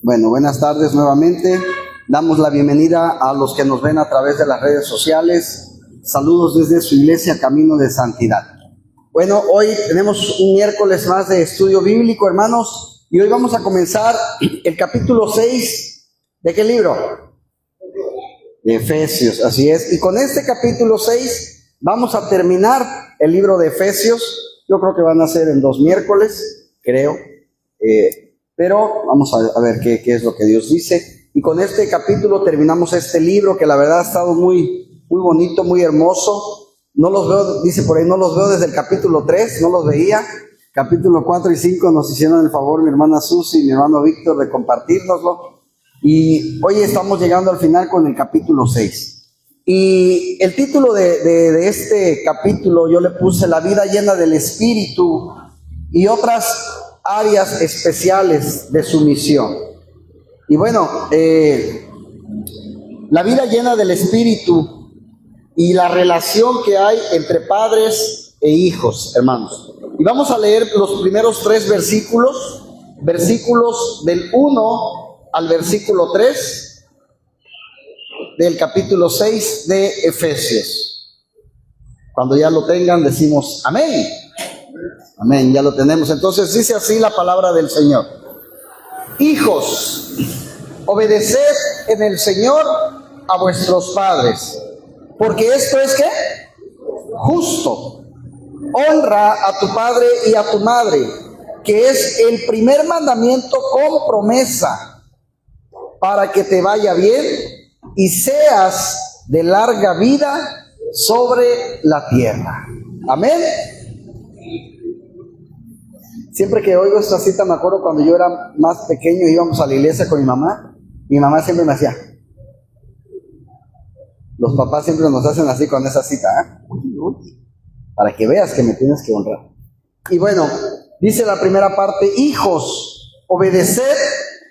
Bueno, buenas tardes nuevamente. Damos la bienvenida a los que nos ven a través de las redes sociales. Saludos desde su iglesia Camino de Santidad. Bueno, hoy tenemos un miércoles más de estudio bíblico, hermanos, y hoy vamos a comenzar el capítulo 6. ¿De qué libro? De Efesios, así es. Y con este capítulo 6 vamos a terminar el libro de Efesios. Yo creo que van a ser en 2 miércoles, creo. Pero vamos a ver qué es lo que Dios dice. Y con este capítulo terminamos este libro que la verdad ha estado muy bonito, muy hermoso. No los veo, dice por ahí, no los veo desde el capítulo 3, no los veía. Capítulo 4 y 5 nos hicieron el favor mi hermana Susi y mi hermano Víctor de compartírnoslo. Y hoy estamos llegando al final con el capítulo 6. Y el título de este capítulo yo le puse La vida llena del Espíritu y otras áreas especiales de su misión. Y bueno, la vida llena del Espíritu y la relación que hay entre padres e hijos, hermanos. Y vamos a leer los primeros 3 versículos del 1 al versículo 3 del capítulo 6 de Efesios. Cuando ya lo tengan decimos amén. Amén, ya lo tenemos. Entonces dice así la palabra del Señor. Hijos, obedeced en el Señor a vuestros padres, porque esto es ¿qué? Justo. Honra a tu padre y a tu madre, que es el primer mandamiento con promesa, para que te vaya bien y seas de larga vida sobre la tierra. Amén. Siempre que oigo esta cita me acuerdo cuando yo era más pequeño, íbamos a la iglesia con mi mamá siempre me hacía. Los papás siempre nos hacen así con esa cita, para que veas que me tienes que honrar. Y bueno, dice la primera parte, hijos, obedeced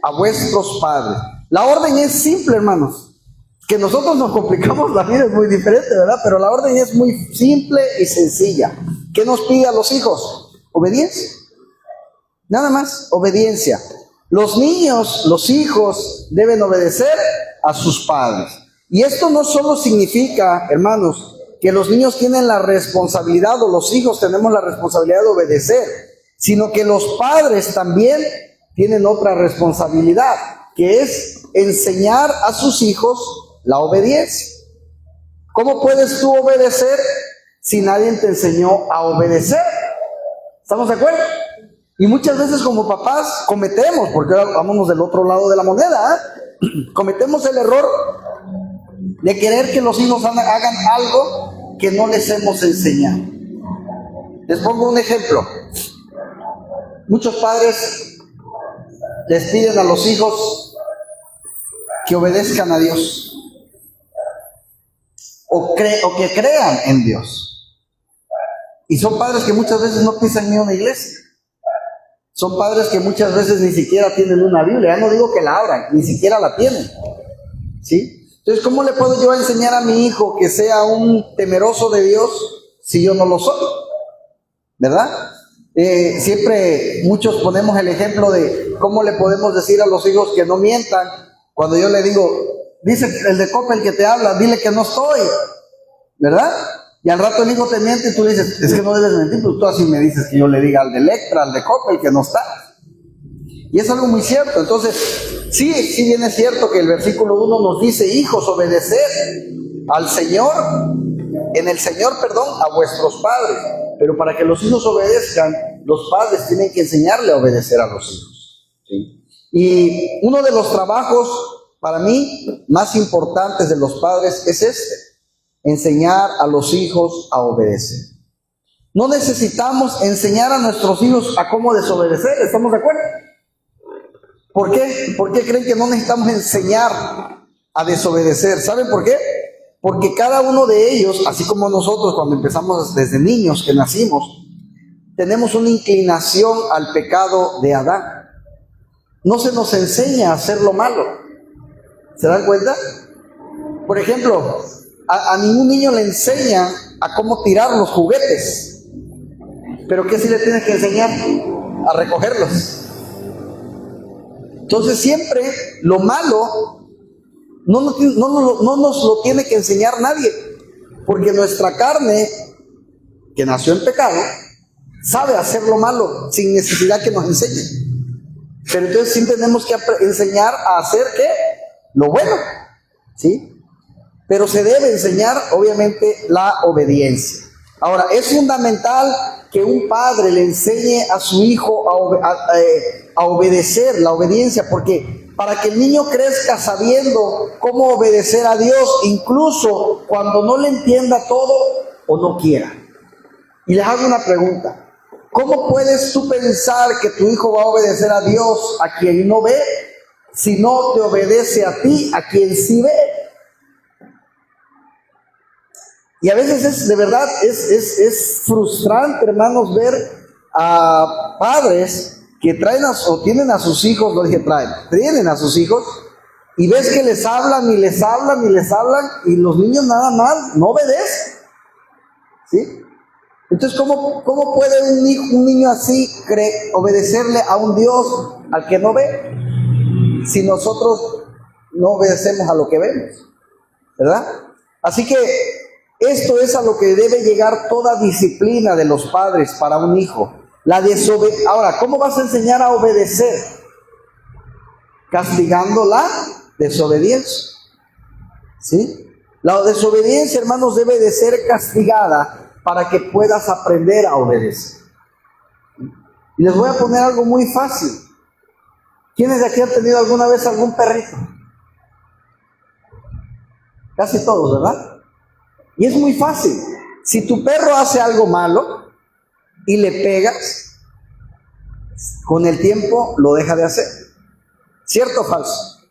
a vuestros padres. La orden es simple, hermanos. Que nosotros nos complicamos la vida es muy diferente, ¿verdad? Pero la orden es muy simple y sencilla. ¿Qué nos pide a los hijos? Obediencia. Nada más, obediencia. Los niños, los hijos, deben obedecer a sus padres. Y esto no solo significa, hermanos, que los niños tienen la responsabilidad o los hijos tenemos la responsabilidad de obedecer, sino que los padres también tienen otra responsabilidad, que es enseñar a sus hijos la obediencia. ¿Cómo puedes tú obedecer si nadie te enseñó a obedecer? ¿Estamos de acuerdo? Y muchas veces como papás cometemos, porque ahora vámonos del otro lado de la moneda, cometemos el error de querer que los hijos hagan algo que no les hemos enseñado. Les pongo un ejemplo. Muchos padres les piden a los hijos que obedezcan a Dios o que crean en Dios. Y son padres que muchas veces no pisan ni una iglesia. Son padres que muchas veces ni siquiera tienen una Biblia. Ya no digo que la abran, ni siquiera la tienen. ¿Sí? Entonces, ¿cómo le puedo yo enseñar a mi hijo que sea un temeroso de Dios si yo no lo soy? ¿Verdad? Siempre muchos ponemos el ejemplo de cómo le podemos decir a los hijos que no mientan. Cuando yo le digo, dice el de Coppel que te habla, dile que no estoy. ¿Verdad? Y al rato el hijo te miente y tú dices, es que no debes mentir, pues tú así me dices que yo le diga al de Electra, al de Coppel que no está. Y es algo muy cierto. Entonces, sí bien es cierto que el versículo 1 nos dice, hijos, obedeced al Señor, a vuestros padres. Pero para que los hijos obedezcan, los padres tienen que enseñarle a obedecer a los hijos. ¿Sí? Y uno de los trabajos, para mí, más importantes de los padres es este. Enseñar a los hijos a obedecer. No necesitamos enseñar a nuestros hijos a cómo desobedecer, ¿estamos de acuerdo? ¿Por qué? ¿Por qué creen que no necesitamos enseñar a desobedecer? ¿Saben por qué? Porque cada uno de ellos, así como nosotros cuando empezamos desde niños que nacimos, tenemos una inclinación al pecado de Adán. No se nos enseña a hacer lo malo. ¿Se dan cuenta? Por ejemplo, a ningún niño le enseña a cómo tirar los juguetes. Pero ¿qué sí le tienes que enseñar? A recogerlos. Entonces siempre lo malo no nos lo tiene que enseñar nadie, porque nuestra carne, que nació en pecado, sabe hacer lo malo sin necesidad que nos enseñe. Pero entonces sí tenemos que enseñar a hacer ¿qué? Lo bueno, ¿sí? Pero se debe enseñar, obviamente, la obediencia. Ahora, es fundamental que un padre le enseñe a su hijo a obedecer, la obediencia, porque para que el niño crezca sabiendo cómo obedecer a Dios, incluso cuando no le entienda todo o no quiera. Y les hago una pregunta: ¿cómo puedes tú pensar que tu hijo va a obedecer a Dios, a quien no ve, si no te obedece a ti, a quien sí ve? Y a veces de verdad es frustrante, hermanos, ver a padres que tienen a sus hijos, tienen a sus hijos, y ves que les hablan y les hablan y les hablan, y los niños nada más no obedecen, ¿sí? Entonces, ¿cómo puede un niño así obedecerle a un Dios al que no ve, si nosotros no obedecemos a lo que vemos, ¿verdad? Así que esto es a lo que debe llegar toda disciplina de los padres para un hijo. Ahora, ¿cómo vas a enseñar a obedecer? Castigando la desobediencia, ¿sí? La desobediencia, hermanos, debe de ser castigada para que puedas aprender a obedecer. Y les voy a poner algo muy fácil. ¿Quiénes de aquí han tenido alguna vez algún perrito? Casi todos, ¿verdad? Y es muy fácil. Si tu perro hace algo malo y le pegas, con el tiempo lo deja de hacer. ¿Cierto o falso?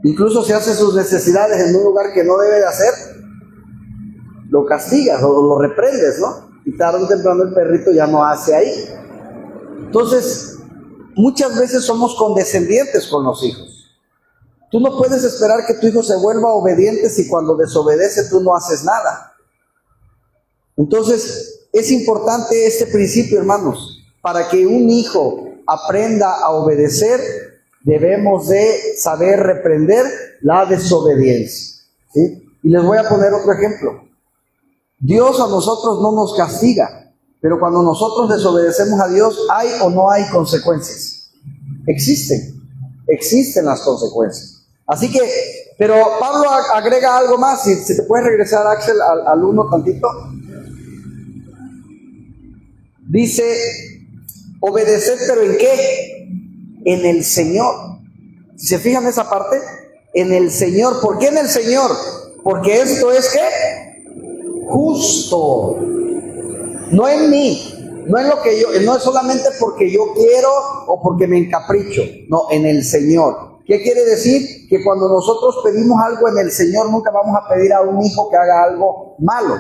Incluso si hace sus necesidades en un lugar que no debe de hacer, lo castigas o lo reprendes, ¿no? Y tarde o temprano el perrito ya no hace ahí. Entonces, muchas veces somos condescendientes con los hijos. Tú no puedes esperar que tu hijo se vuelva obediente si cuando desobedece tú no haces nada. Entonces, es importante este principio, hermanos. Para que un hijo aprenda a obedecer, debemos de saber reprender la desobediencia, ¿sí? Y les voy a poner otro ejemplo. Dios a nosotros no nos castiga, pero cuando nosotros desobedecemos a Dios, ¿hay o no hay consecuencias? Existen las consecuencias. Así que, pero Pablo agrega algo más. Si te puedes regresar, Axel, al 1 tantito. Dice, obedecer, ¿pero en qué? En el Señor. Si se fijan en esa parte, en el Señor. ¿Por qué en el Señor? Porque esto es ¿qué? Justo. No en mí. No es solamente porque yo quiero o porque me encapricho. No, en el Señor. ¿Qué quiere decir? Que cuando nosotros pedimos algo en el Señor, nunca vamos a pedir a un hijo que haga algo malo,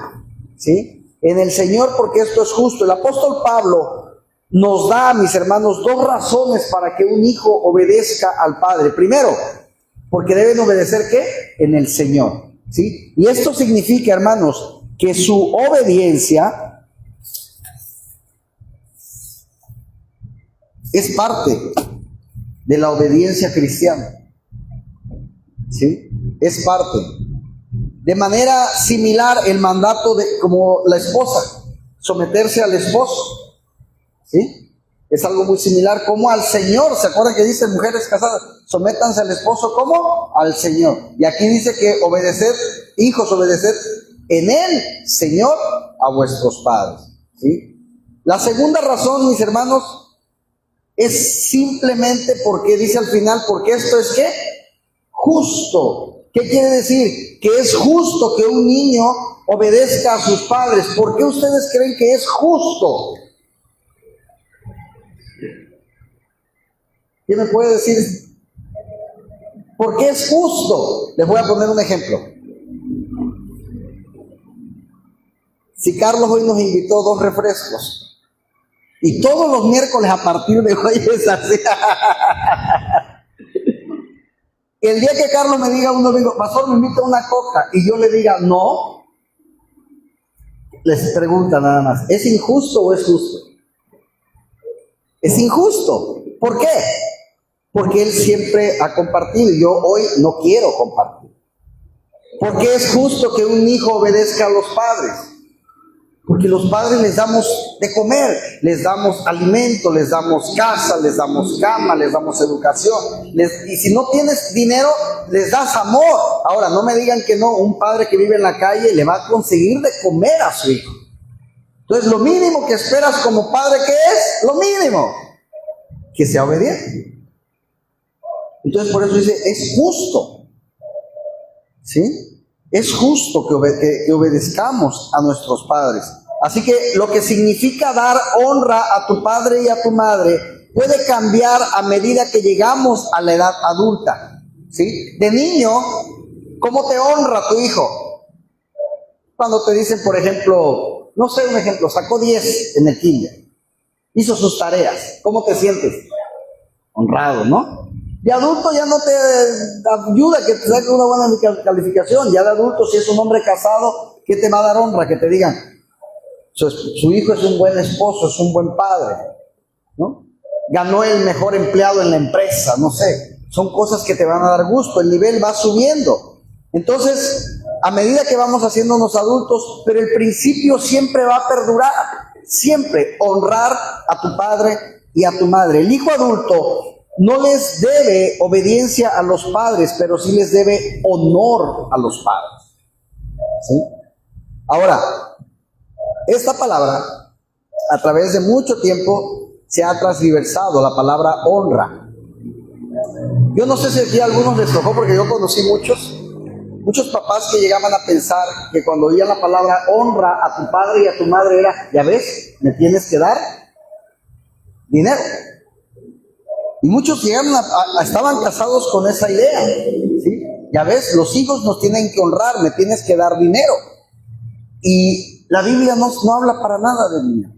¿sí? En el Señor, porque esto es justo. El apóstol Pablo nos da, mis hermanos, 2 razones para que un hijo obedezca al Padre. Primero, porque deben obedecer ¿qué? En el Señor, ¿sí? Y esto significa, hermanos, que su obediencia es parte de la obediencia cristiana, ¿sí? Es parte. De manera similar el mandato como la esposa, someterse al esposo, ¿sí? Es algo muy similar como al Señor. ¿Se acuerdan que dice mujeres casadas? Sométanse al esposo como al Señor. Y aquí dice que obedecer, hijos, obedecer en el Señor a vuestros padres, ¿sí? La segunda razón, mis hermanos, es simplemente porque dice al final, porque esto es ¿qué? Justo. ¿Qué quiere decir? Que es justo que un niño obedezca a sus padres. ¿Por qué ustedes creen que es justo? ¿Quién me puede decir? ¿Por qué es justo? Les voy a poner un ejemplo. Si Carlos hoy nos invitó 2 refrescos, y todos los miércoles a partir de hoy es así. El día que Carlos me diga un domingo, pastor, me invita una coca, y yo le diga no, les pregunta nada más, ¿es injusto o es justo? Es injusto. ¿Por qué? Porque Él siempre ha compartido y yo hoy no quiero compartir. Porque es justo que un hijo obedezca a los padres. Porque los padres les damos de comer, les damos alimento, les damos casa, les damos cama, les damos educación. Y si no tienes dinero, les das amor. Ahora, no me digan que no, un padre que vive en la calle le va a conseguir de comer a su hijo. Entonces, lo mínimo que esperas como padre, ¿qué es? Lo mínimo, que sea obediente. Entonces, por eso dice, es justo, ¿sí? Es justo que obedezcamos a nuestros padres. Así que lo que significa dar honra a tu padre y a tu madre puede cambiar a medida que llegamos a la edad adulta, ¿sí? De niño, ¿cómo te honra tu hijo? Cuando te dicen, por ejemplo, no sé, un ejemplo, sacó 10 en el kinder, hizo sus tareas, ¿cómo te sientes? Honrado, ¿no? De adulto ya no te ayuda que te saque una buena calificación. Ya de adulto, si es un hombre casado, ¿qué te va a dar honra? Que te digan, su hijo es un buen esposo, es un buen padre, ¿no? Ganó el mejor empleado en la empresa, no sé. Son cosas que te van a dar gusto, el nivel va subiendo. Entonces, a medida que vamos haciéndonos adultos, pero el principio siempre va a perdurar. Siempre honrar a tu padre y a tu madre. El hijo adulto no les debe obediencia a los padres, pero sí les debe honor a los padres, ¿sí? Ahora, esta palabra, a través de mucho tiempo, se ha transversado la palabra honra. Yo no sé si aquí a algunos les tocó, porque yo conocí muchos papás que llegaban a pensar que cuando oían la palabra honra a tu padre y a tu madre era, ya ves, me tienes que dar dinero. Y muchos llegaron estaban casados con esa idea, ¿sí? Ya ves, los hijos nos tienen que honrar, me tienes que dar dinero. Y la Biblia no habla para nada de dinero,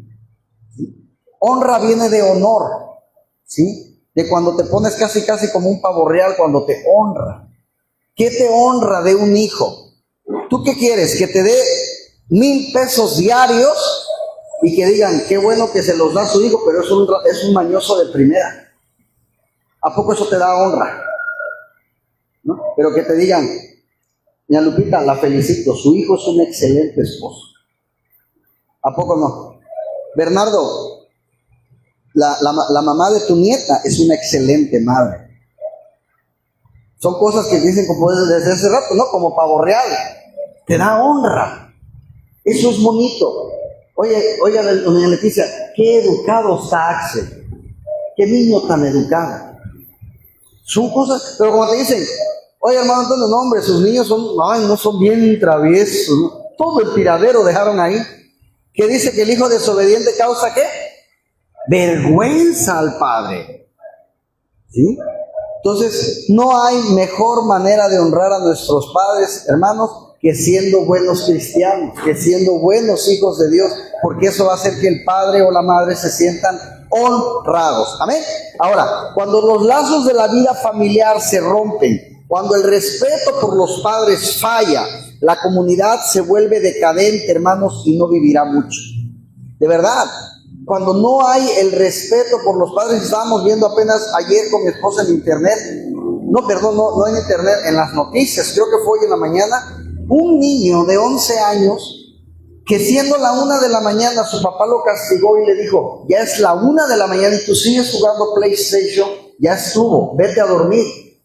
¿sí? Honra viene de honor, ¿sí? De cuando te pones casi como un pavo real, cuando te honra. ¿Qué te honra de un hijo? ¿Tú qué quieres? ¿Que te dé 1,000 pesos diarios y que digan, qué bueno que se los da a su hijo, pero es un mañoso de primera? ¿A poco eso te da honra? ¿No? Pero que te digan, doña Lupita, la felicito, su hijo es un excelente esposo. ¿A poco no? Bernardo, la mamá de tu nieta es una excelente madre. Son cosas que dicen como desde hace rato, ¿no? Como pavo real. Te da honra. Eso es bonito. Oiga, doña Leticia, qué educado está Axel. Qué niño tan educado. Son cosas, pero como te dicen, oye hermano Antonio, no hombre, sus niños no son bien traviesos, ¿no? Todo el tiradero dejaron ahí. ¿Qué dice? Que el hijo desobediente causa ¿qué? Vergüenza al padre, ¿sí? Entonces, no hay mejor manera de honrar a nuestros padres, hermanos, que siendo buenos cristianos, que siendo buenos hijos de Dios, porque eso va a hacer que el padre o la madre se sientan honrados. Amén. Ahora, cuando los lazos de la vida familiar se rompen, cuando el respeto por los padres falla, la comunidad se vuelve decadente, hermanos, y no vivirá mucho. De verdad, cuando no hay el respeto por los padres, estábamos viendo apenas ayer con mi esposa en internet, no en internet, en las noticias, creo que fue hoy en la mañana, un niño de 11 años que siendo la 1 de la mañana su papá lo castigó y le dijo, ya es la 1 de la mañana y tú sigues jugando PlayStation, ya estuvo, vete a dormir.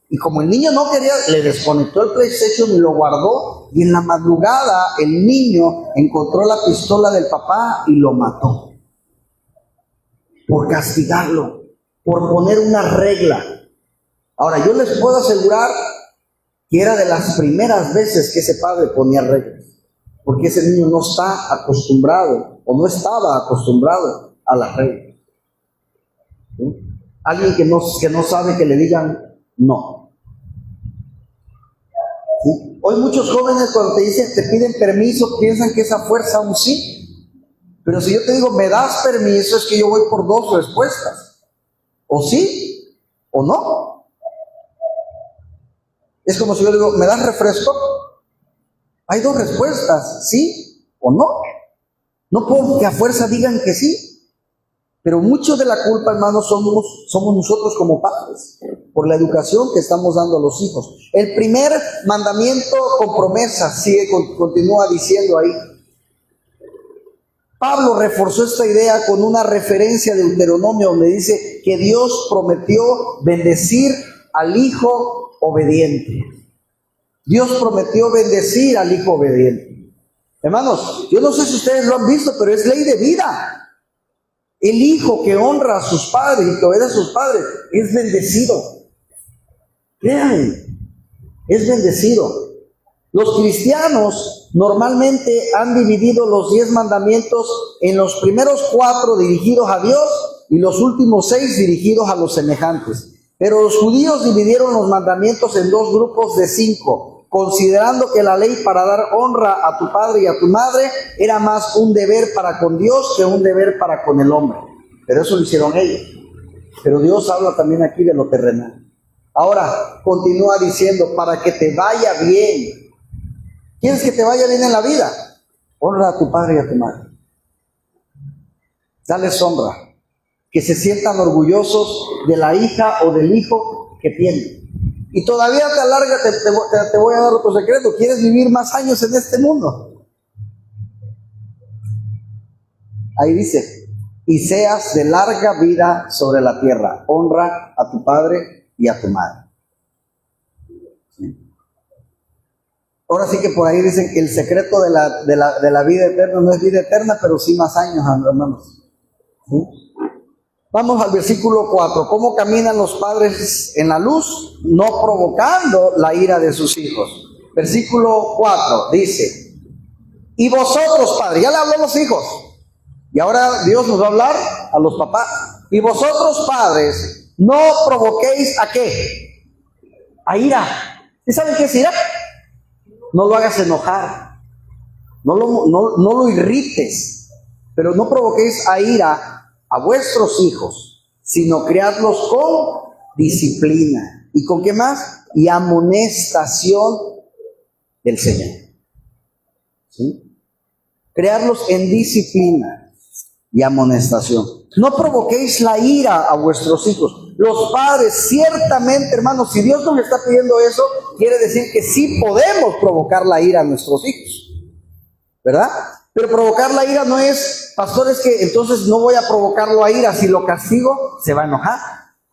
Y como el niño no quería, le desconectó el PlayStation y lo guardó, y en la madrugada el niño encontró la pistola del papá y lo mató. Por castigarlo, por poner una regla. Ahora, yo les puedo asegurar que era de las primeras veces que ese padre ponía reglas, porque ese niño no está acostumbrado, o no estaba acostumbrado a las reglas. ¿Sí? Alguien que no sabe que le digan no. ¿Sí? Hoy muchos jóvenes cuando te piden permiso, piensan que esa fuerza un sí. Pero si yo te digo, me das permiso, es que yo voy por 2 respuestas. O sí, o no. Es como si yo digo, ¿me das refresco? Hay 2 respuestas, sí o no. No puedo que a fuerza digan que sí. Pero mucho de la culpa, hermanos, somos nosotros como padres. por la educación que estamos dando a los hijos. El primer mandamiento con promesa, continúa diciendo ahí. Pablo reforzó esta idea con una referencia de Deuteronomio donde dice que Dios prometió bendecir al hijo obediente. Dios prometió bendecir al hijo obediente. Hermanos, yo no sé si ustedes lo han visto, pero es ley de vida. El hijo que honra a sus padres y que obedece a sus padres es bendecido. Créanme, es bendecido. Los cristianos normalmente han dividido los 10 mandamientos en los primeros 4 dirigidos a Dios y los últimos 6 dirigidos a los semejantes. Pero los judíos dividieron los mandamientos en 2 grupos de 5, considerando que la ley para dar honra a tu padre y a tu madre era más un deber para con Dios que un deber para con el hombre. Pero eso lo hicieron ellos. Pero Dios habla también aquí de lo terrenal. Ahora, continúa diciendo, para que te vaya bien. ¿Quieres que te vaya bien en la vida? Honra a tu padre y a tu madre. Dales honra. Que se sientan orgullosos de la hija o del hijo que tienen. Y todavía te alarga, te voy a dar otro secreto. ¿Quieres vivir más años en este mundo? Ahí dice, y seas de larga vida sobre la tierra. Honra a tu padre y a tu madre. Ahora sí que por ahí dicen que el secreto de la vida eterna no es vida eterna, pero sí más años, hermanos. ¿Sí? Vamos al versículo 4. ¿Cómo caminan los padres en la luz? No provocando la ira de sus hijos. Versículo 4 dice, y vosotros, padres, ya le habló a los hijos, y ahora Dios nos va a hablar a los papás. Y vosotros, padres, no provoquéis ¿a qué? A ira. ¿Y saben qué es ira? No lo hagas enojar, no lo irrites, pero no provoquéis a ira a vuestros hijos, sino criadlos con disciplina. ¿Y con qué más? Y amonestación del Señor. ¿Sí? Crearlos en disciplina y amonestación. No provoquéis la ira a vuestros hijos. Los padres, ciertamente, hermanos, si Dios nos está pidiendo eso, quiere decir que sí podemos provocar la ira a nuestros hijos, ¿verdad? Pero provocar la ira no es, pastor, es que entonces no voy a provocarlo a ira. Si lo castigo, se va a enojar.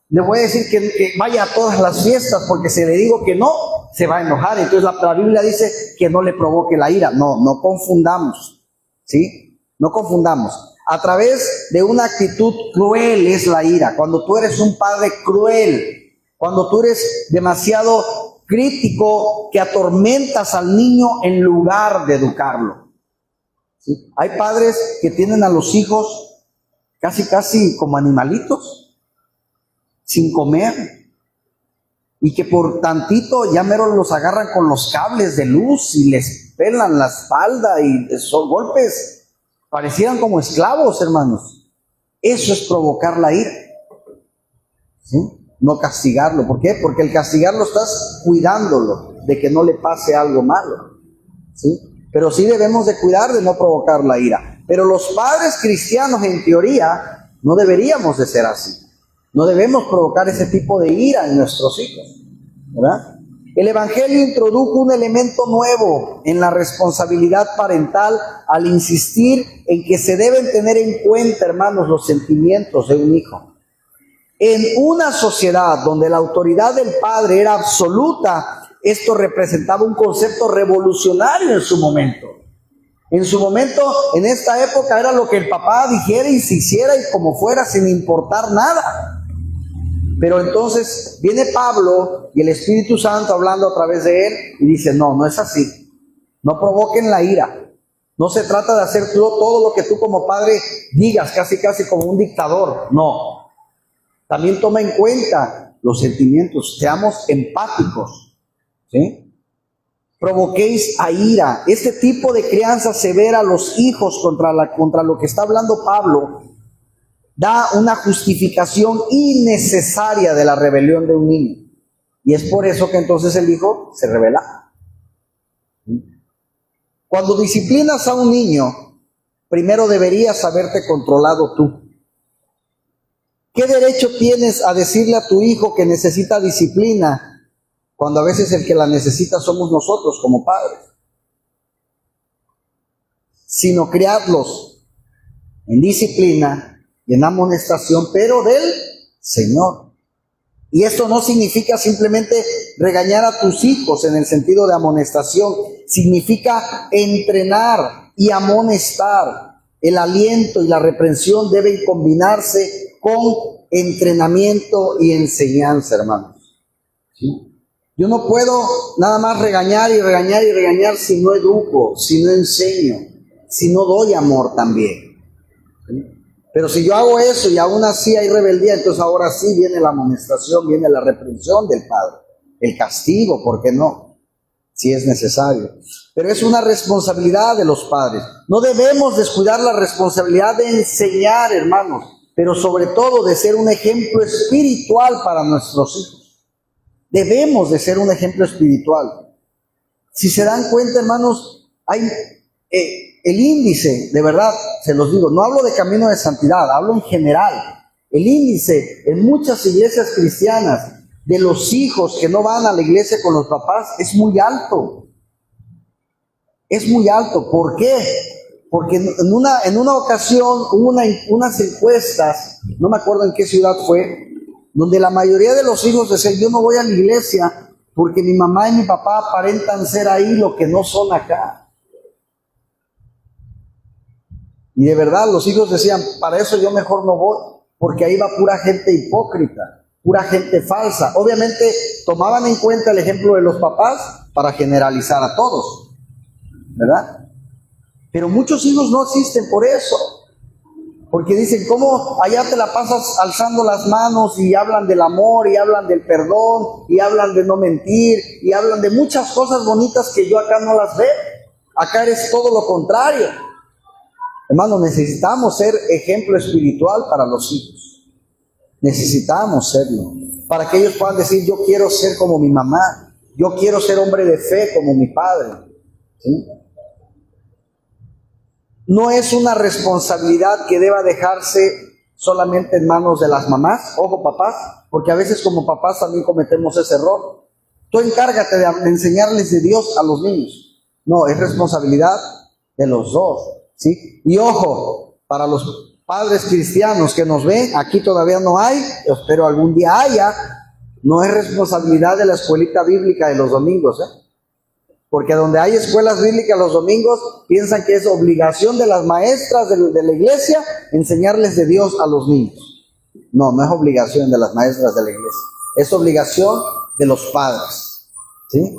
Le voy a decir que vaya a todas las fiestas, porque si le digo que no, se va a enojar. Entonces la Biblia dice que no le provoque la ira. No confundamos, ¿sí? No confundamos. A través de una actitud cruel es la ira. Cuando tú eres un padre cruel, cuando tú eres demasiado crítico, que atormentas al niño en lugar de educarlo. ¿Sí? Hay padres que tienen a los hijos casi como animalitos, sin comer, y que por tantito ya mero los agarran con los cables de luz y les pelan la espalda y son golpes. Parecieran como esclavos, hermanos. Eso es provocar la ira. ¿Sí? No castigarlo. ¿Por qué? Porque el castigarlo estás cuidándolo de que no le pase algo malo. ¿Sí? Pero sí debemos de cuidar de no provocar la ira. Pero los padres cristianos, en teoría, no deberíamos de ser así. No debemos provocar ese tipo de ira en nuestros hijos, ¿verdad? El Evangelio introdujo un elemento nuevo en la responsabilidad parental al insistir en que se deben tener en cuenta, hermanos, los sentimientos de un hijo. En una sociedad donde la autoridad del padre era absoluta, esto representaba un concepto revolucionario en su momento. En su momento, en esta época, era lo que el papá dijera y se hiciera y como fuera, sin importar nada. Pero entonces viene Pablo y el Espíritu Santo hablando a través de él y dice, no es así. No provoquen la ira. No se trata de hacer todo lo que tú como padre digas, casi como un dictador. No. También toma en cuenta los sentimientos. Seamos empáticos. ¿Sí? Provoquéis a ira. Este tipo de crianza severa a los hijos contra lo que está hablando Pablo da una justificación innecesaria de la rebelión de un niño. Y es por eso que entonces el hijo se rebela. Cuando disciplinas a un niño, primero deberías haberte controlado tú. ¿Qué derecho tienes a decirle a tu hijo que necesita disciplina cuando a veces el que la necesita somos nosotros como padres? Sino criadlos en disciplina y en amonestación, pero del Señor. Y esto no significa simplemente regañar a tus hijos en el sentido de amonestación, significa entrenar y amonestar. El aliento y la reprensión deben combinarse con entrenamiento y enseñanza, hermanos. ¿Sí? Yo no puedo nada más regañar y regañar y regañar si no educo, si no enseño, si no doy amor también. ¿Sí? Pero si yo hago eso y aún así hay rebeldía, entonces ahora sí viene la amonestación, viene la reprensión del Padre, el castigo, ¿por qué no? Si es necesario. Pero es una responsabilidad de los padres. No debemos descuidar la responsabilidad de enseñar, hermanos, pero sobre todo de ser un ejemplo espiritual para nuestros hijos. Debemos de ser un ejemplo espiritual. Si se dan cuenta, hermanos, hay el índice, de verdad, se los digo, no hablo de camino de santidad, hablo en general. El índice en muchas iglesias cristianas de los hijos que no van a la iglesia con los papás es muy alto. Es muy alto. ¿Por qué? Porque en una ocasión hubo unas encuestas, no me acuerdo en qué ciudad fue, donde la mayoría de los hijos decían, yo no voy a la iglesia porque mi mamá y mi papá aparentan ser ahí lo que no son acá. Y de verdad los hijos decían, para eso yo mejor no voy, porque ahí va pura gente hipócrita, pura gente falsa. Obviamente tomaban en cuenta el ejemplo de los papás para generalizar a todos, ¿verdad? Pero muchos hijos no asisten por eso, porque dicen, ¿cómo allá te la pasas alzando las manos y hablan del amor, y hablan del perdón, y hablan de no mentir, y hablan de muchas cosas bonitas que yo acá no las veo? Acá eres todo lo contrario. Hermanos, necesitamos ser ejemplo espiritual para los hijos. Necesitamos serlo, para que ellos puedan decir, yo quiero ser como mi mamá, yo quiero ser hombre de fe como mi padre. ¿Sí? No es una responsabilidad que deba dejarse solamente en manos de las mamás, ojo papás, porque a veces como papás también cometemos ese error. Tú encárgate de enseñarles de Dios a los niños. No, es responsabilidad de los dos, ¿sí? Y ojo, para los padres cristianos que nos ven, aquí todavía no hay, espero algún día haya, no es responsabilidad de la escuelita bíblica de los domingos, porque donde hay escuelas bíblicas los domingos, piensan que es obligación de las maestras de la iglesia enseñarles de Dios a los niños. No, no es obligación de las maestras de la iglesia, es obligación de los padres, ¿sí?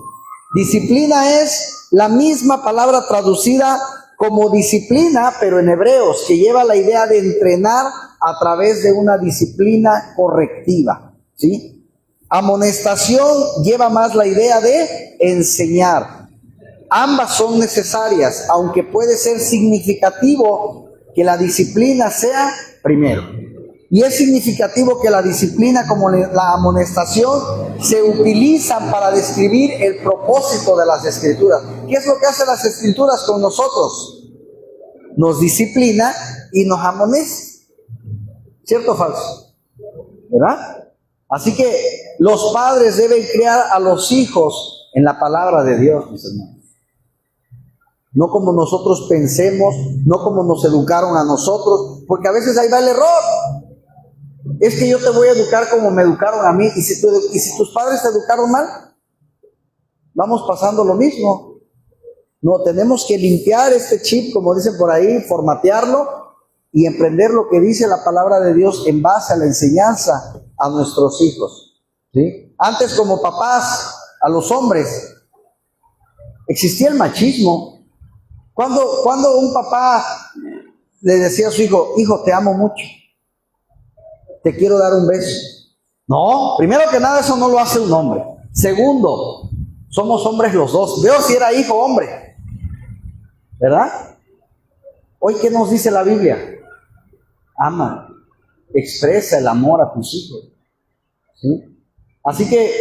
Disciplina es la misma palabra traducida como disciplina, pero en hebreos, que lleva la idea de entrenar a través de una disciplina correctiva, ¿sí? Amonestación lleva más la idea de enseñar. Ambas son necesarias, aunque puede ser significativo que la disciplina sea primero. Y es significativo que la disciplina como la amonestación se utilizan para describir el propósito de las Escrituras. ¿Qué es lo que hacen las Escrituras con nosotros? Nos disciplina y nos amonesta. ¿Cierto o falso? ¿Verdad? Así que los padres deben criar a los hijos en la palabra de Dios, mis hermanos. No como nosotros pensemos, no como nos educaron a nosotros, porque a veces ahí va el error. Es que yo te voy a educar como me educaron a mí, y si tus padres te educaron mal, vamos pasando lo mismo. No, tenemos que limpiar este chip, como dicen por ahí, formatearlo y emprender lo que dice la palabra de Dios en base a la enseñanza a nuestros hijos, ¿sí? Antes, como papás, a los hombres, existía el machismo. Cuando un papá le decía a su hijo, hijo, te amo mucho, te quiero dar un beso. No, primero que nada eso no lo hace un hombre. Segundo, somos hombres los dos. Veo si era hijo o hombre, ¿verdad? Hoy, ¿qué nos dice la Biblia? Ama, expresa el amor a tus hijos, ¿sí? Así que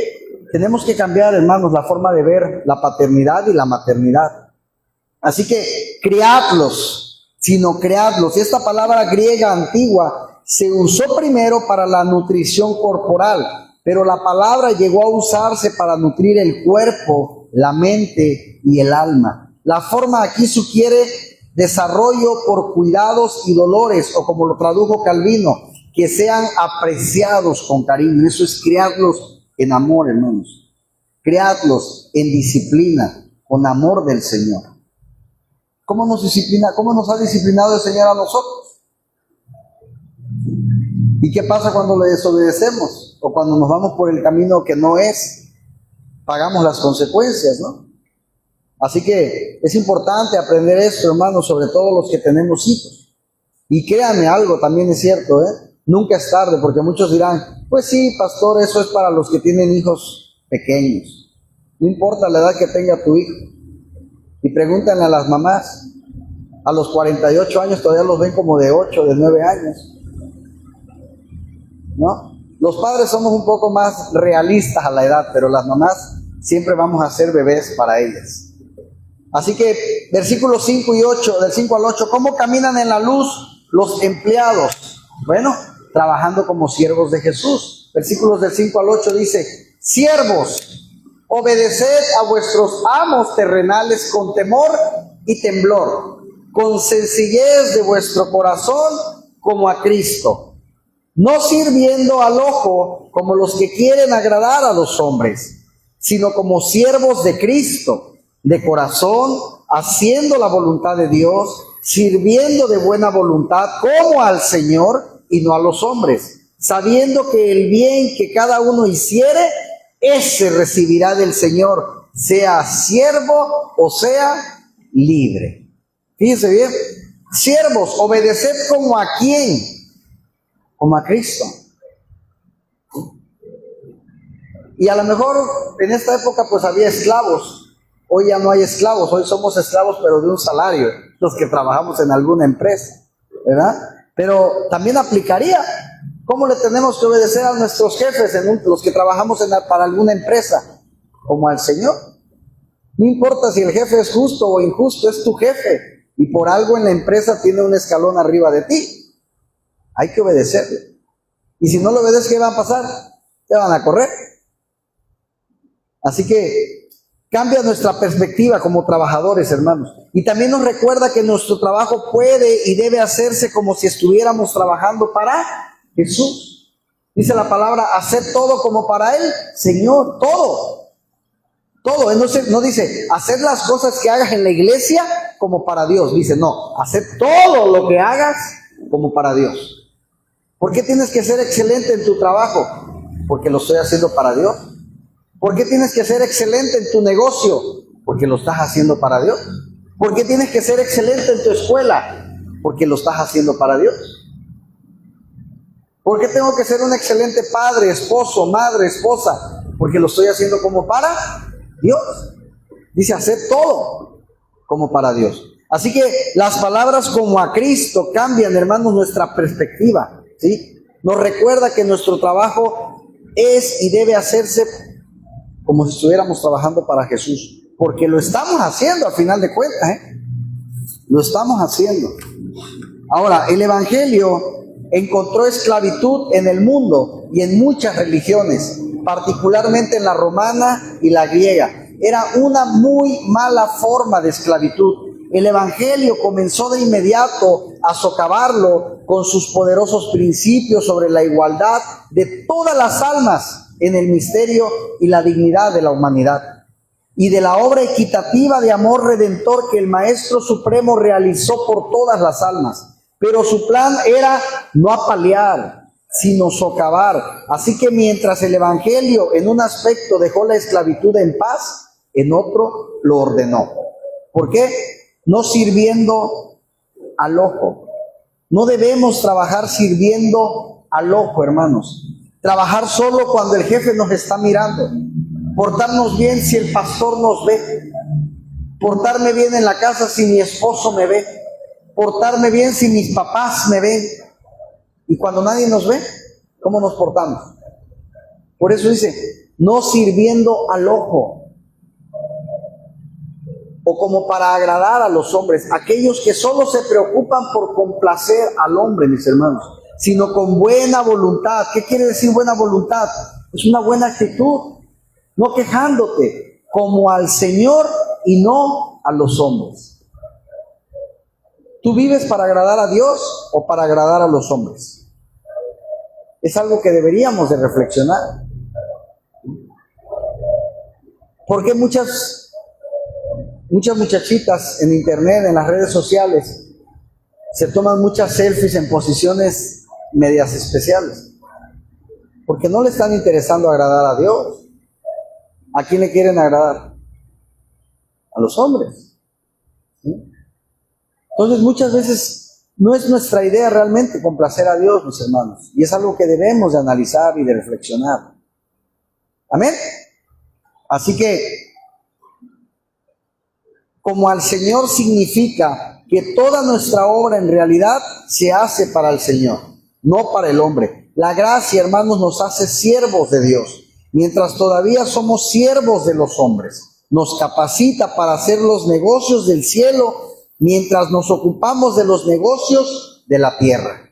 tenemos que cambiar, hermanos, la forma de ver la paternidad y la maternidad. Así que criadlos, sino creadlos. Y esta palabra griega antigua se usó primero para la nutrición corporal, pero la palabra llegó a usarse para nutrir el cuerpo, la mente y el alma. La forma aquí sugiere desarrollo por cuidados y dolores, o como lo tradujo Calvino, que sean apreciados con cariño. Eso es criarlos en amor, hermanos. Criarlos en disciplina, con amor del Señor. ¿Cómo nos disciplina? ¿Cómo nos ha disciplinado el Señor a nosotros? ¿Y qué pasa cuando le desobedecemos? O cuando nos vamos por el camino que no es, pagamos las consecuencias, ¿no? Así que es importante aprender esto, hermanos, sobre todo los que tenemos hijos. Y créanme algo, también es cierto, nunca es tarde, porque muchos dirán, pues sí, pastor, eso es para los que tienen hijos pequeños. No importa la edad que tenga tu hijo. Y pregúntenle a las mamás, a los 48 años todavía los ven como de 8, de 9 años. ¿No? Los padres somos un poco más realistas a la edad, pero las mamás siempre vamos a ser bebés para ellas. Así que versículos 5 y 8, del 5 al 8, ¿cómo caminan en la luz los empleados? Bueno, trabajando como siervos de Jesús. Versículos del 5 al 8 dice, siervos, obedeced a vuestros amos terrenales con temor y temblor, con sencillez de vuestro corazón como a Cristo, no sirviendo al ojo como los que quieren agradar a los hombres, sino como siervos de Cristo, de corazón, haciendo la voluntad de Dios, sirviendo de buena voluntad como al Señor y no a los hombres, sabiendo que el bien que cada uno hiciere, ese recibirá del Señor, sea siervo o sea libre. Fíjense bien, siervos, obedeced como a quién, como a Cristo. Y a lo mejor en esta época pues había esclavos. Hoy ya no hay esclavos, hoy somos esclavos pero de un salario, los que trabajamos en alguna empresa, ¿verdad? Pero también aplicaría, ¿cómo le tenemos que obedecer a nuestros jefes, los que trabajamos para alguna empresa? Como al Señor. No importa si el jefe es justo o injusto, es tu jefe, y por algo en la empresa tiene un escalón arriba de ti. Hay que obedecerle. Y si no lo obedeces, ¿qué va a pasar? Te van a correr. Así que cambia nuestra perspectiva como trabajadores, hermanos. Y también nos recuerda que nuestro trabajo puede y debe hacerse como si estuviéramos trabajando para Jesús. Dice la palabra, hacer todo como para Él, Señor, todo. Todo. Él no dice, hacer las cosas que hagas en la iglesia como para Dios. Dice, no, hacer todo lo que hagas como para Dios. ¿Por qué tienes que ser excelente en tu trabajo? Porque lo estoy haciendo para Dios. ¿Por qué tienes que ser excelente en tu negocio? Porque lo estás haciendo para Dios. ¿Por qué tienes que ser excelente en tu escuela? Porque lo estás haciendo para Dios. ¿Por qué tengo que ser un excelente padre, esposo, madre, esposa? Porque lo estoy haciendo como para Dios. Dice hacer todo como para Dios. Así que las palabras como a Cristo cambian, hermanos, nuestra perspectiva, ¿sí? Nos recuerda que nuestro trabajo es y debe hacerse como si estuviéramos trabajando para Jesús, porque lo estamos haciendo al final de cuentas, lo estamos haciendo. Ahora, el Evangelio encontró esclavitud en el mundo y en muchas religiones, particularmente en la romana y la griega. Era una muy mala forma de esclavitud. El Evangelio comenzó de inmediato a socavarlo con sus poderosos principios sobre la igualdad de todas las almas en el misterio y la dignidad de la humanidad, y de la obra equitativa de amor redentor que el Maestro Supremo realizó por todas las almas. Pero su plan era no apalear, sino socavar. Así que mientras el Evangelio en un aspecto dejó la esclavitud en paz, en otro lo ordenó. ¿Por qué? No sirviendo al ojo. No debemos trabajar sirviendo al ojo, hermanos. Trabajar solo cuando el jefe nos está mirando. Portarnos bien si el pastor nos ve. Portarme bien en la casa si mi esposo me ve. Portarme bien si mis papás me ven. Y cuando nadie nos ve, ¿cómo nos portamos? Por eso dice, no sirviendo al ojo. O como para agradar a los hombres. Aquellos que solo se preocupan por complacer al hombre, mis hermanos. sino con buena voluntad. ¿Qué quiere decir buena voluntad? Es una buena actitud, no quejándote, como al Señor y no a los hombres. ¿Tú vives para agradar a Dios o para agradar a los hombres? Es algo que deberíamos de reflexionar. Porque muchas muchachitas en internet, en las redes sociales, se toman muchas selfies en posiciones medias especiales? Porque no le están interesando agradar a Dios. ¿A quién le quieren agradar? A los hombres. ¿Sí? Entonces muchas veces no es nuestra idea realmente complacer a Dios, mis hermanos. Y es algo que debemos de analizar y de reflexionar. Amén. Así que, como al Señor significa que toda nuestra obra en realidad se hace para el Señor, no para el hombre. La gracia, hermanos, nos hace siervos de Dios, mientras todavía somos siervos de los hombres. Nos capacita para hacer los negocios del cielo, mientras nos ocupamos de los negocios de la tierra.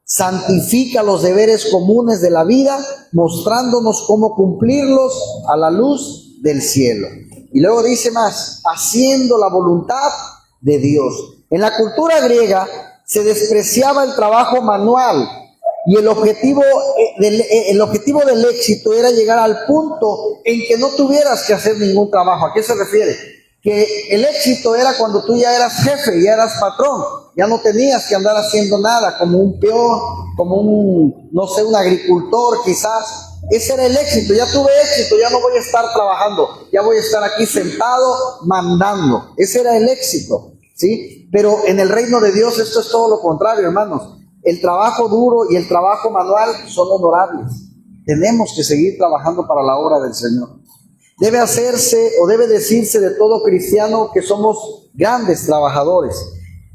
Santifica los deberes comunes de la vida, mostrándonos cómo cumplirlos a la luz del cielo. Y luego dice más, haciendo la voluntad de Dios. En la cultura griega se despreciaba el trabajo manual y el objetivo del éxito era llegar al punto en que no tuvieras que hacer ningún trabajo. ¿A qué se refiere? Que el éxito era cuando tú ya eras jefe, ya eras patrón, ya no tenías que andar haciendo nada, como un peón, como un agricultor quizás. Ese era el éxito, ya tuve éxito, ya no voy a estar trabajando, ya voy a estar aquí sentado mandando. Ese era el éxito, ¿sí? Pero en el reino de Dios esto es todo lo contrario, hermanos. El trabajo duro y el trabajo manual son honorables. Tenemos que seguir trabajando para la obra del Señor. Debe hacerse o debe decirse de todo cristiano que somos grandes trabajadores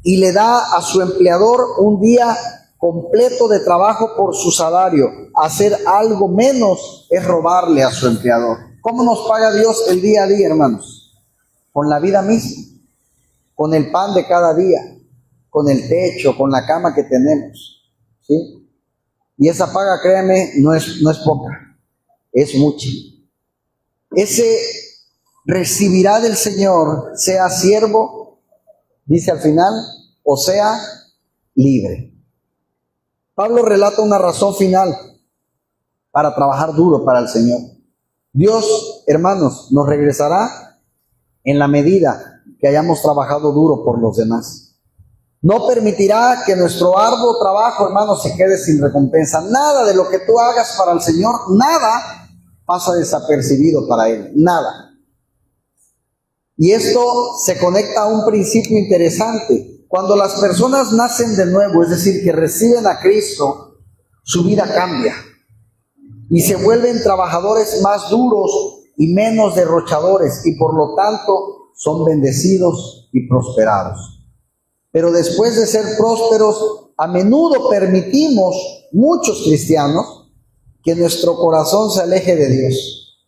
y le da a su empleador un día completo de trabajo por su salario. Hacer algo menos es robarle a su empleador. ¿Cómo nos paga Dios el día a día, hermanos? Con la vida misma, con el pan de cada día, con el techo, con la cama que tenemos, ¿sí? Y esa paga, créanme, no es poca, es mucha. Ese recibirá del Señor, sea siervo, dice al final, o sea libre. Pablo relata una razón final para trabajar duro para el Señor. Dios, hermanos, nos regresará en la medida que hayamos trabajado duro por los demás. No permitirá que nuestro arduo trabajo, hermanos, se quede sin recompensa. Nada de lo que tú hagas para el Señor, nada pasa desapercibido para Él, nada. Y esto se conecta a un principio interesante. Cuando las personas nacen de nuevo, es decir, que reciben a Cristo, su vida cambia y se vuelven trabajadores más duros y menos derrochadores, y por lo tanto son bendecidos y prosperados. Pero después de ser prósperos, a menudo permitimos, muchos cristianos, que nuestro corazón se aleje de Dios.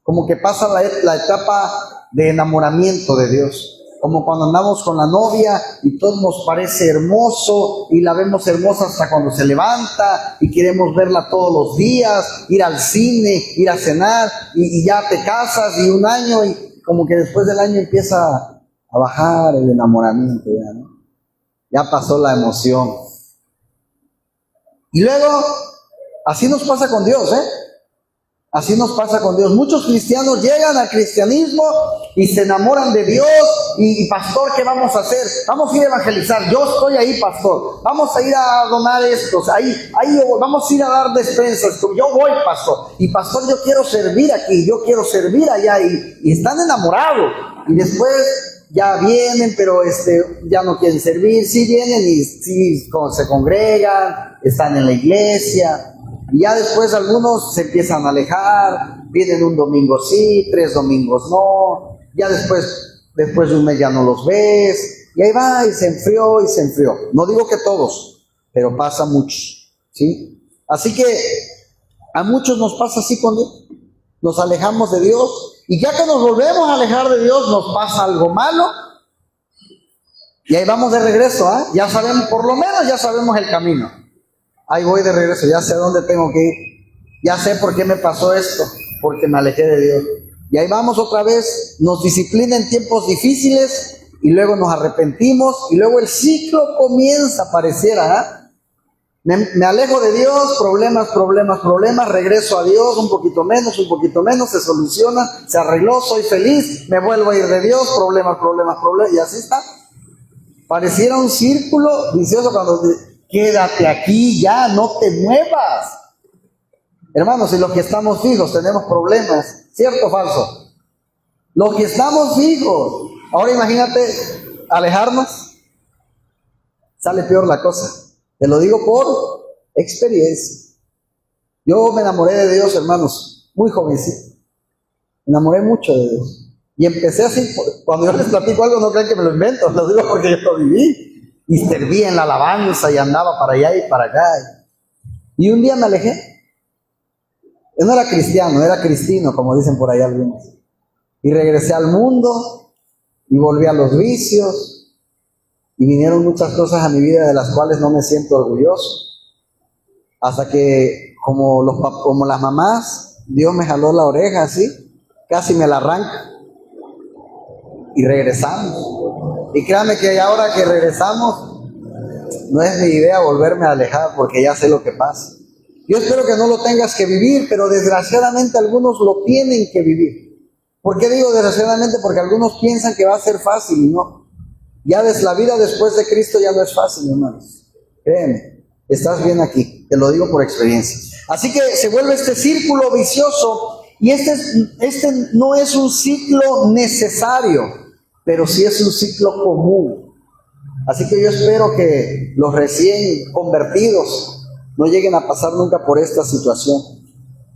Como que pasa la etapa de enamoramiento de Dios. Como cuando andamos con la novia y todo nos parece hermoso y la vemos hermosa hasta cuando se levanta y queremos verla todos los días, ir al cine, ir a cenar y ya te casas y un año y como que después del año empieza a bajar el enamoramiento, ya, ¿no? Ya pasó la emoción. Y luego, así nos pasa con Dios, Así nos pasa con Dios. Muchos cristianos llegan al cristianismo y se enamoran de Dios. Y pastor, ¿qué vamos a hacer? Vamos a ir a evangelizar. Yo estoy ahí, pastor. Vamos a ir a donar estos. Ahí vamos a ir a dar despensas. Yo voy, pastor. Y pastor, yo quiero servir aquí. Yo quiero servir allá. Y están enamorados. Y después ya vienen, pero ya no quieren servir. Sí vienen y sí se congregan. Están en la iglesia. Y ya después algunos se empiezan a alejar, vienen un domingo sí, 3 domingos no, ya después de un mes ya no los ves, y ahí va, y se enfrió. No digo que todos, pero pasa muchos, ¿sí? Así que a muchos nos pasa así con Dios, nos alejamos de Dios, y ya que nos volvemos a alejar de Dios, nos pasa algo malo, y ahí vamos de regreso, ya sabemos, por lo menos ya sabemos el camino. Ahí voy de regreso, ya sé a dónde tengo que ir. Ya sé por qué me pasó esto, porque me alejé de Dios. Y ahí vamos otra vez, nos disciplina en tiempos difíciles y luego nos arrepentimos y luego el ciclo comienza, pareciera, ¿eh? Me alejo de Dios, problemas, regreso a Dios, un poquito menos, se soluciona, se arregló, soy feliz, me vuelvo a ir de Dios, problemas, y así está. Pareciera un círculo vicioso cuando quédate aquí ya, no te muevas. Hermanos, si los que estamos fijos tenemos problemas, ¿cierto o falso? Los que estamos fijos, ahora imagínate alejarnos, sale peor la cosa. Te lo digo por experiencia. Yo me enamoré de Dios, hermanos, muy jovencito. Me enamoré mucho de Dios. Y empecé así, cuando yo les platico algo, no crean que me lo invento, lo digo porque yo lo viví. Y serví en la alabanza y andaba para allá y para acá. Y un día me alejé. Yo no era cristiano, era cristino, como dicen por ahí algunos. Y regresé al mundo y volví a los vicios. Y vinieron muchas cosas a mi vida de las cuales no me siento orgulloso. Hasta que, como las mamás, Dios me jaló la oreja así, casi me la arranca. Y regresamos. Y créanme que ahora que regresamos, no es mi idea volverme a alejar porque ya sé lo que pasa. Yo espero que no lo tengas que vivir, pero desgraciadamente algunos lo tienen que vivir. ¿Por qué digo desgraciadamente? Porque algunos piensan que va a ser fácil y no. Ya la vida después de Cristo ya no es fácil, hermanos. Créeme, estás bien aquí, te lo digo por experiencia. Así que se vuelve este círculo vicioso y este no es un ciclo necesario, pero sí es un ciclo común. Así que yo espero que los recién convertidos no lleguen a pasar nunca por esta situación.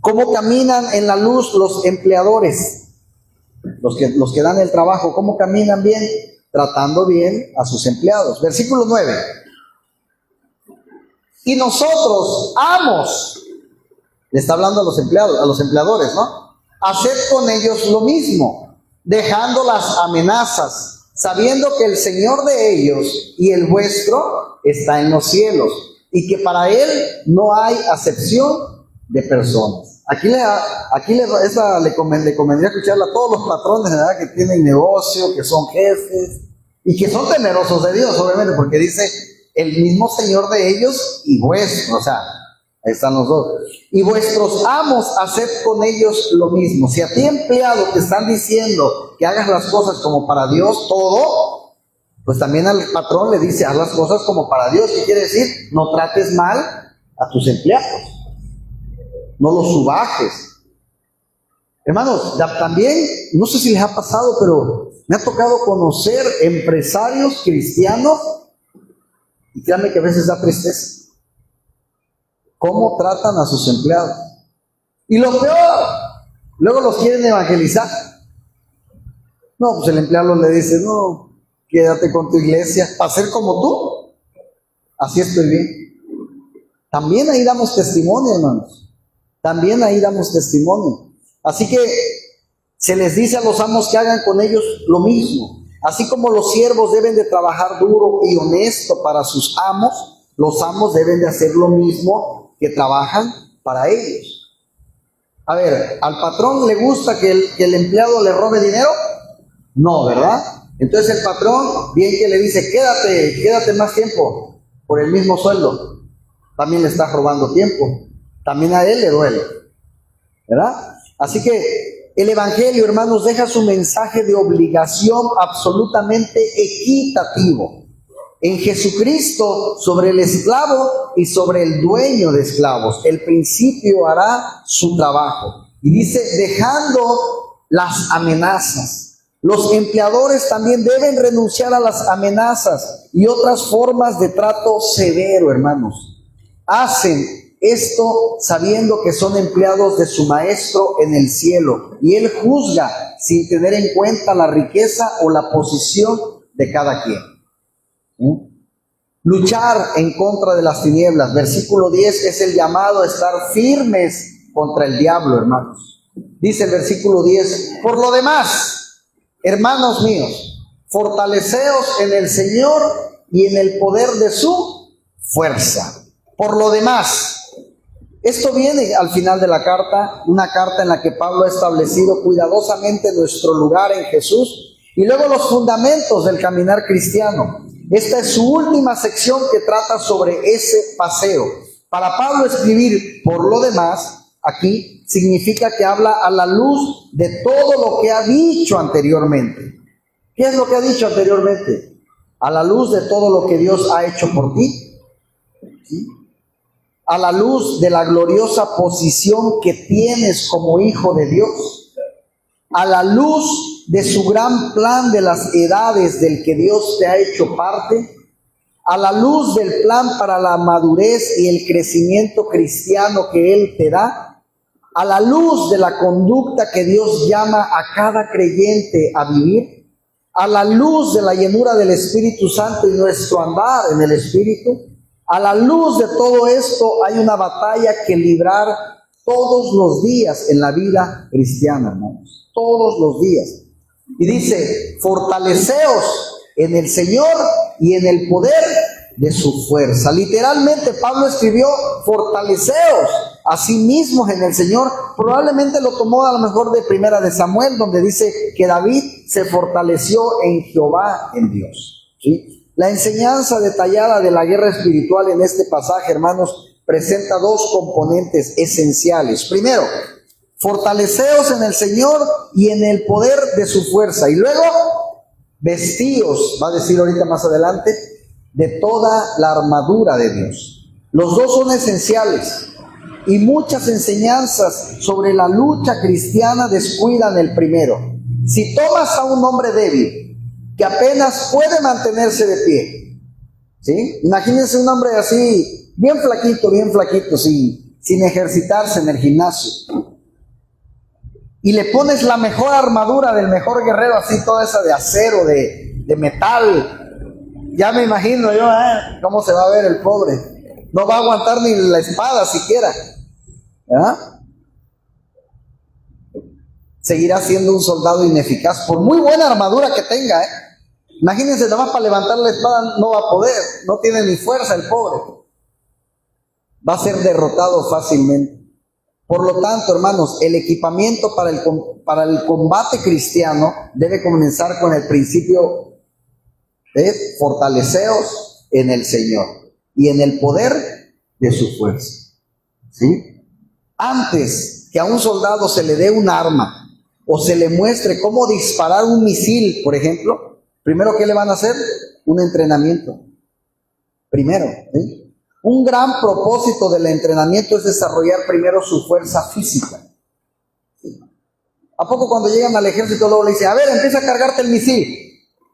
¿Cómo caminan en la luz los empleadores? Los que dan el trabajo, ¿cómo caminan bien? Tratando bien a sus empleados. Versículo 9. Y nosotros, amos, le está hablando a los empleados, a los empleadores, ¿no? Haced con ellos lo mismo, dejando las amenazas, sabiendo que el Señor de ellos y el vuestro está en los cielos, y que para Él no hay acepción de personas. Esa le convendría escucharla a todos los patrones, ¿verdad? Que tienen negocio, que son jefes y que son temerosos de Dios, obviamente, porque dice el mismo Señor de ellos y vuestro, o sea, ahí están los dos. Y vuestros amos, haced con ellos lo mismo. Si a ti, empleado, te están diciendo que hagas las cosas como para Dios todo, pues también al patrón le dice, haz las cosas como para Dios. ¿Qué quiere decir? No trates mal a tus empleados. No los subajes. Hermanos, también, no sé si les ha pasado, pero me ha tocado conocer empresarios cristianos, y créanme que a veces da tristeza, cómo tratan a sus empleados. Y lo peor, luego los quieren evangelizar. No, pues el empleado le dice, no, quédate con tu iglesia, para ser como tú, así estoy bien. También ahí damos testimonio, hermanos. También ahí damos testimonio. Así que se les dice a los amos que hagan con ellos lo mismo. Así como los siervos deben de trabajar duro y honesto para sus amos, los amos deben de hacer lo mismo que trabajan para ellos. A ver, ¿al patrón le gusta que el empleado le robe dinero? No, ¿verdad? Entonces el patrón, bien que le dice, quédate más tiempo por el mismo sueldo, también le está robando tiempo. También a él le duele, ¿verdad? Así que el Evangelio, hermanos, deja su mensaje de obligación absolutamente equitativo en Jesucristo sobre el esclavo y sobre el dueño de esclavos. El principio hará su trabajo. Y dice, dejando las amenazas. Los empleadores también deben renunciar a las amenazas y otras formas de trato severo, hermanos. Hacen esto sabiendo que son empleados de su maestro en el cielo, y él juzga sin tener en cuenta la riqueza o la posición de cada quien. Luchar en contra de las tinieblas, versículo 10, es el llamado a estar firmes contra el diablo, hermanos. Dice el versículo 10, por lo demás, hermanos míos, fortaleceos en el Señor y en el poder de su fuerza. Por lo demás, esto viene al final de la carta, una carta en la que Pablo ha establecido cuidadosamente nuestro lugar en Jesús y luego los fundamentos del caminar cristiano. Esta es su última sección que trata sobre ese paseo. Para Pablo escribir por lo demás, aquí, significa que habla a la luz de todo lo que ha dicho anteriormente. ¿Qué es lo que ha dicho anteriormente? A la luz de todo lo que Dios ha hecho por ti. ¿Sí? A la luz de la gloriosa posición que tienes como hijo de Dios, a la luz de su gran plan de las edades del que Dios te ha hecho parte, a la luz del plan para la madurez y el crecimiento cristiano que Él te da, a la luz de la conducta que Dios llama a cada creyente a vivir, a la luz de la llenura del Espíritu Santo y nuestro andar en el Espíritu. A la luz de todo esto hay una batalla que librar todos los días en la vida cristiana, hermanos. Todos los días. Y dice, fortaleceos en el Señor y en el poder de su fuerza. Literalmente Pablo escribió, fortaleceos a sí mismos en el Señor. Probablemente lo tomó a lo mejor de Primera de Samuel, donde dice que David se fortaleció en Jehová, en Dios. ¿Sí? La enseñanza detallada de la guerra espiritual en este pasaje, hermanos, presenta dos componentes esenciales. Primero, fortaleceos en el Señor y en el poder de su fuerza. Y luego, vestíos, va a decir ahorita más adelante, de toda la armadura de Dios. Los dos son esenciales. Y muchas enseñanzas sobre la lucha cristiana descuidan el primero. Si tomas a un hombre débil, que apenas puede mantenerse de pie, ¿sí? Imagínense un hombre así, bien flaquito, sin ejercitarse en el gimnasio. Y le pones la mejor armadura del mejor guerrero, así toda esa de acero, de metal. Ya me imagino yo, cómo se va a ver el pobre. No va a aguantar ni la espada siquiera. ¿Verdad? Seguirá siendo un soldado ineficaz, por muy buena armadura que tenga, Imagínense, nada más para levantar la espada no va a poder, no tiene ni fuerza el pobre. Va a ser derrotado fácilmente. Por lo tanto, hermanos, el equipamiento para el combate cristiano debe comenzar con el principio de fortaleceos en el Señor y en el poder de su fuerza. ¿Sí? Antes que a un soldado se le dé un arma o se le muestre cómo disparar un misil, por ejemplo, primero, ¿qué le van a hacer? Un entrenamiento. Primero, ¿sí? Un gran propósito del entrenamiento es desarrollar primero su fuerza física. ¿Sí? ¿A poco cuando llegan al ejército luego le dicen, a ver, empieza a cargarte el misil?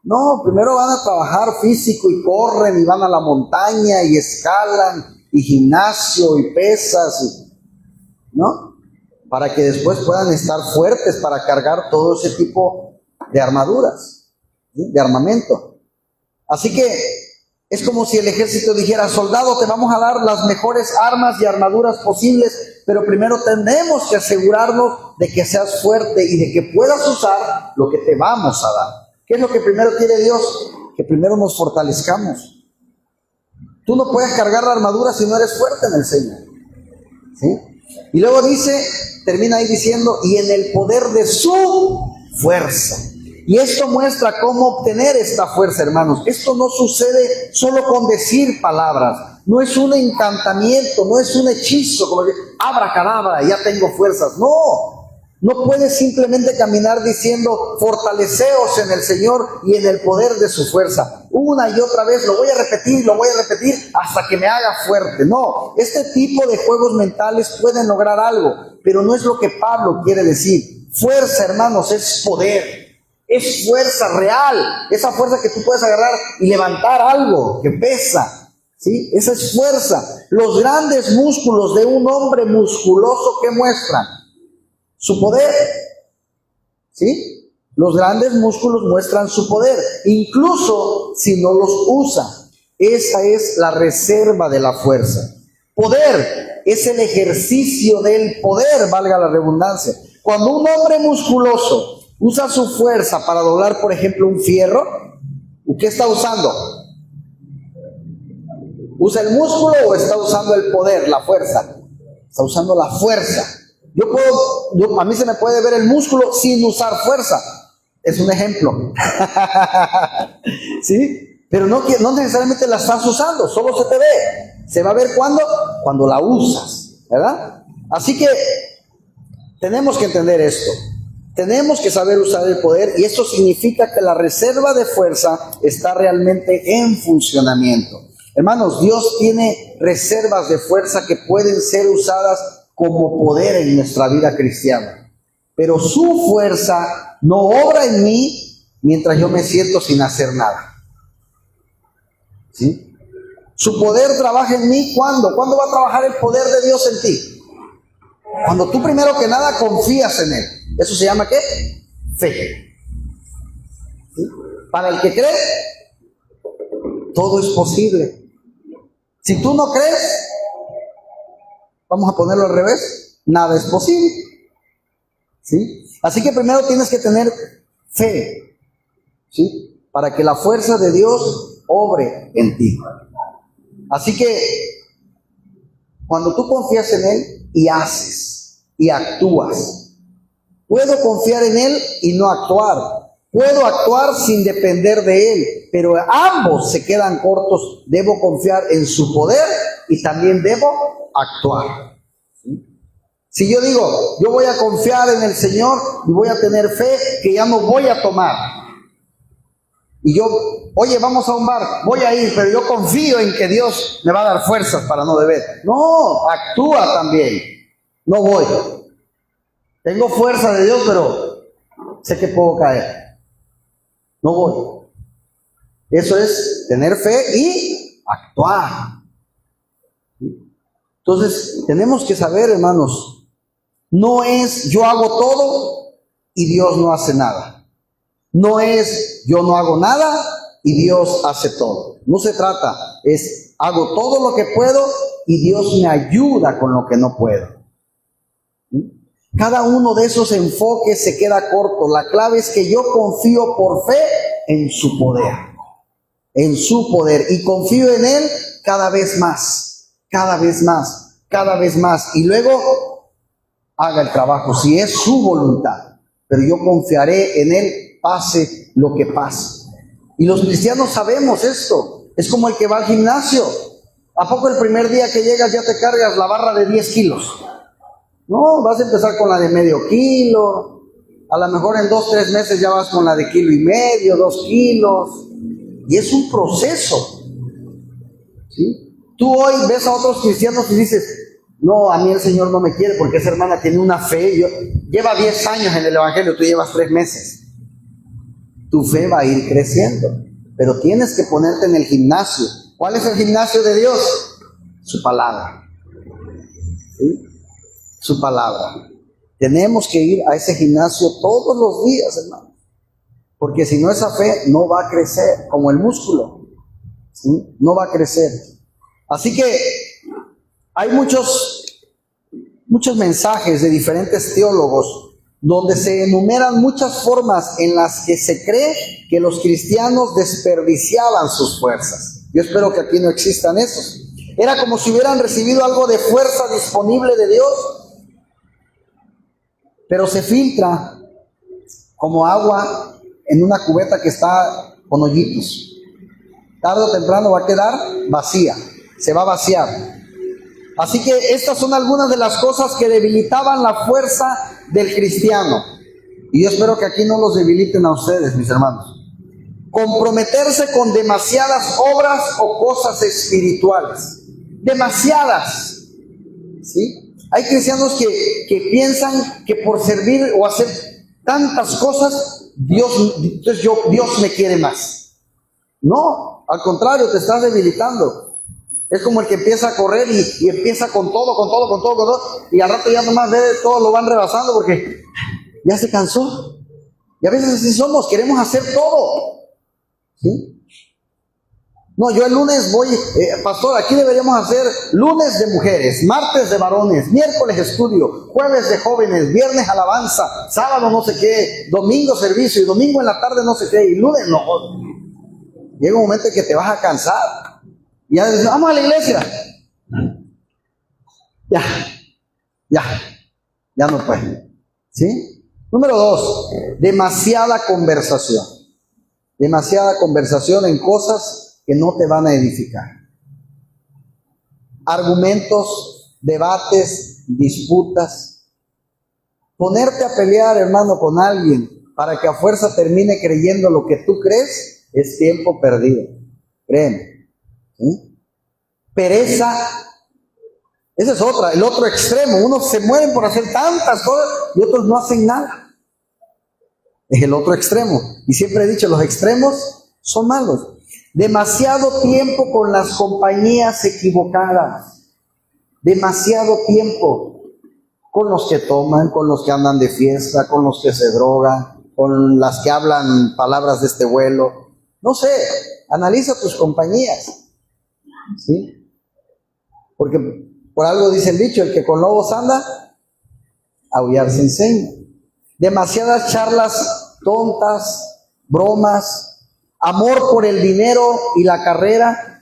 No, primero van a trabajar físico y corren y van a la montaña y escalan y gimnasio y pesas, ¿no? Para que después puedan estar fuertes para cargar todo ese tipo de armaduras, de armamento. Así que es como si el ejército dijera, soldado, te vamos a dar las mejores armas y armaduras posibles, pero primero tenemos que asegurarnos de que seas fuerte y de que puedas usar lo que te vamos a dar. ¿Qué es lo que primero quiere Dios? Que primero nos fortalezcamos. Tú no puedes cargar la armadura si no eres fuerte en el Señor. ¿Sí? Y luego dice, termina ahí diciendo, y en el poder de su fuerza. Y esto muestra cómo obtener esta fuerza, hermanos. Esto no sucede solo con decir palabras. No es un encantamiento, no es un hechizo, como decir, abracadabra, ya tengo fuerzas. No, no puedes simplemente caminar diciendo, fortaleceos en el Señor y en el poder de su fuerza. Una y otra vez, lo voy a repetir hasta que me haga fuerte. No, este tipo de juegos mentales pueden lograr algo, pero no es lo que Pablo quiere decir. Fuerza, hermanos, es poder. Es fuerza real, esa fuerza que tú puedes agarrar y levantar algo que pesa, ¿sí? Esa es fuerza. Los grandes músculos de un hombre musculoso, ¿qué muestran? Su poder, ¿sí? Los grandes músculos muestran su poder, incluso si no los usa. Esa es la reserva de la fuerza. Poder es el ejercicio del poder, valga la redundancia. Cuando un hombre musculoso usa su fuerza para doblar, por ejemplo, un fierro, ¿qué está usando? ¿Usa el músculo o está usando el poder, la fuerza? Está usando la fuerza. A mí se me puede ver el músculo sin usar fuerza. Es un ejemplo. ¿Sí? Pero no necesariamente la estás usando, solo se te ve. Se va a ver cuando la usas, ¿verdad? Así que tenemos que entender esto. Tenemos que saber usar el poder, y esto significa que la reserva de fuerza está realmente en funcionamiento. Hermanos, Dios tiene reservas de fuerza que pueden ser usadas como poder en nuestra vida cristiana. Pero su fuerza no obra en mí mientras yo me siento sin hacer nada. ¿Sí? Su poder trabaja en mí, ¿cuándo? ¿Cuándo va a trabajar el poder de Dios en ti? Cuando tú primero que nada confías en Él. ¿Eso se llama qué? Fe. ¿Sí? Para el que cree, todo es posible. Si tú no crees, vamos a ponerlo al revés, nada es posible. ¿Sí? Así que primero tienes que tener fe, ¿sí? Para que la fuerza de Dios obre en ti. Así que cuando tú confías en Él y haces y actúas, puedo confiar en Él y no actuar. Puedo actuar sin depender de Él, pero ambos se quedan cortos. Debo confiar en su poder y también debo actuar. Si yo digo, yo voy a confiar en el Señor y voy a tener fe que ya no voy a tomar. Y yo, oye, vamos a un bar, voy a ir, pero yo confío en que Dios me va a dar fuerzas para no beber. No, actúa también. No voy. Tengo fuerza de Dios, pero sé que puedo caer. No voy. Eso es tener fe y actuar. Entonces, tenemos que saber, hermanos, no es yo hago todo y Dios no hace nada. No es yo no hago nada y Dios hace todo. No se trata, es hago todo lo que puedo y Dios me ayuda con lo que no puedo. Cada uno de esos enfoques se queda corto. La clave es que yo confío por fe en su poder. En su poder. Y confío en Él cada vez más. Cada vez más. Cada vez más. Y luego haga el trabajo si es su voluntad. Pero yo confiaré en Él pase lo que pase. Y los cristianos sabemos esto. Es como el que va al gimnasio. ¿A poco el primer día que llegas ya te cargas la barra de 10 kilos? No, vas a empezar con la de medio kilo, a lo mejor en 2-3 meses ya vas con la de 1,5 kilos, 2 kilos, y es un proceso, ¿sí? Tú hoy ves a otros cristianos y dices, no, a mí el Señor no me quiere porque esa hermana tiene una fe, lleva 10 años en el Evangelio, tú llevas 3 meses, tu fe va a ir creciendo, pero tienes que ponerte en el gimnasio. ¿Cuál es el gimnasio de Dios? Su palabra, ¿sí? Su palabra. Tenemos que ir a ese gimnasio todos los días, hermano. Porque si no, esa fe no va a crecer como el músculo. ¿Sí? No va a crecer. Así que hay muchos mensajes de diferentes teólogos donde se enumeran muchas formas en las que se cree que los cristianos desperdiciaban sus fuerzas. Yo espero que aquí no existan esos. Era como si hubieran recibido algo de fuerza disponible de Dios, pero se filtra como agua en una cubeta que está con hoyitos. Tarde o temprano va a quedar vacía, se va a vaciar. Así que estas son algunas de las cosas que debilitaban la fuerza del cristiano. Y yo espero que aquí no los debiliten a ustedes, mis hermanos. Comprometerse con demasiadas obras o cosas espirituales. Demasiadas. ¿Sí? Hay cristianos que piensan que por servir o hacer tantas cosas, Dios me quiere más. No, al contrario, te estás debilitando. Es como el que empieza a correr y empieza con todo, y al rato ya nomás ve todo lo van rebasando porque ya se cansó. Y a veces así somos, queremos hacer todo. ¿Sí? No, yo el lunes voy, pastor, aquí deberíamos hacer lunes de mujeres, martes de varones, miércoles estudio, jueves de jóvenes, viernes alabanza, sábado no sé qué, domingo servicio y domingo en la tarde no sé qué, y lunes no. Llega un momento en que te vas a cansar. Y ya dicen, vamos a la iglesia. Ya no puede. ¿Sí? Número 2, demasiada conversación. Demasiada conversación en cosas que no te van a edificar. Argumentos, debates, disputas. Ponerte a pelear, hermano, con alguien para que a fuerza termine creyendo lo que tú crees es tiempo perdido. Créeme. ¿Sí? Pereza. Esa es otra, el otro extremo. Unos se mueren por hacer tantas cosas y otros no hacen nada. Es el otro extremo. Y siempre he dicho, los extremos son malos. Demasiado tiempo con las compañías equivocadas. Demasiado tiempo con los que toman, con los que andan de fiesta, con los que se drogan, con las que hablan palabras de este vuelo. No sé, analiza tus compañías. ¿Sí? Porque por algo dice el dicho, el que con lobos anda, aullar se enseña. Demasiadas charlas tontas, bromas, amor por el dinero y la carrera,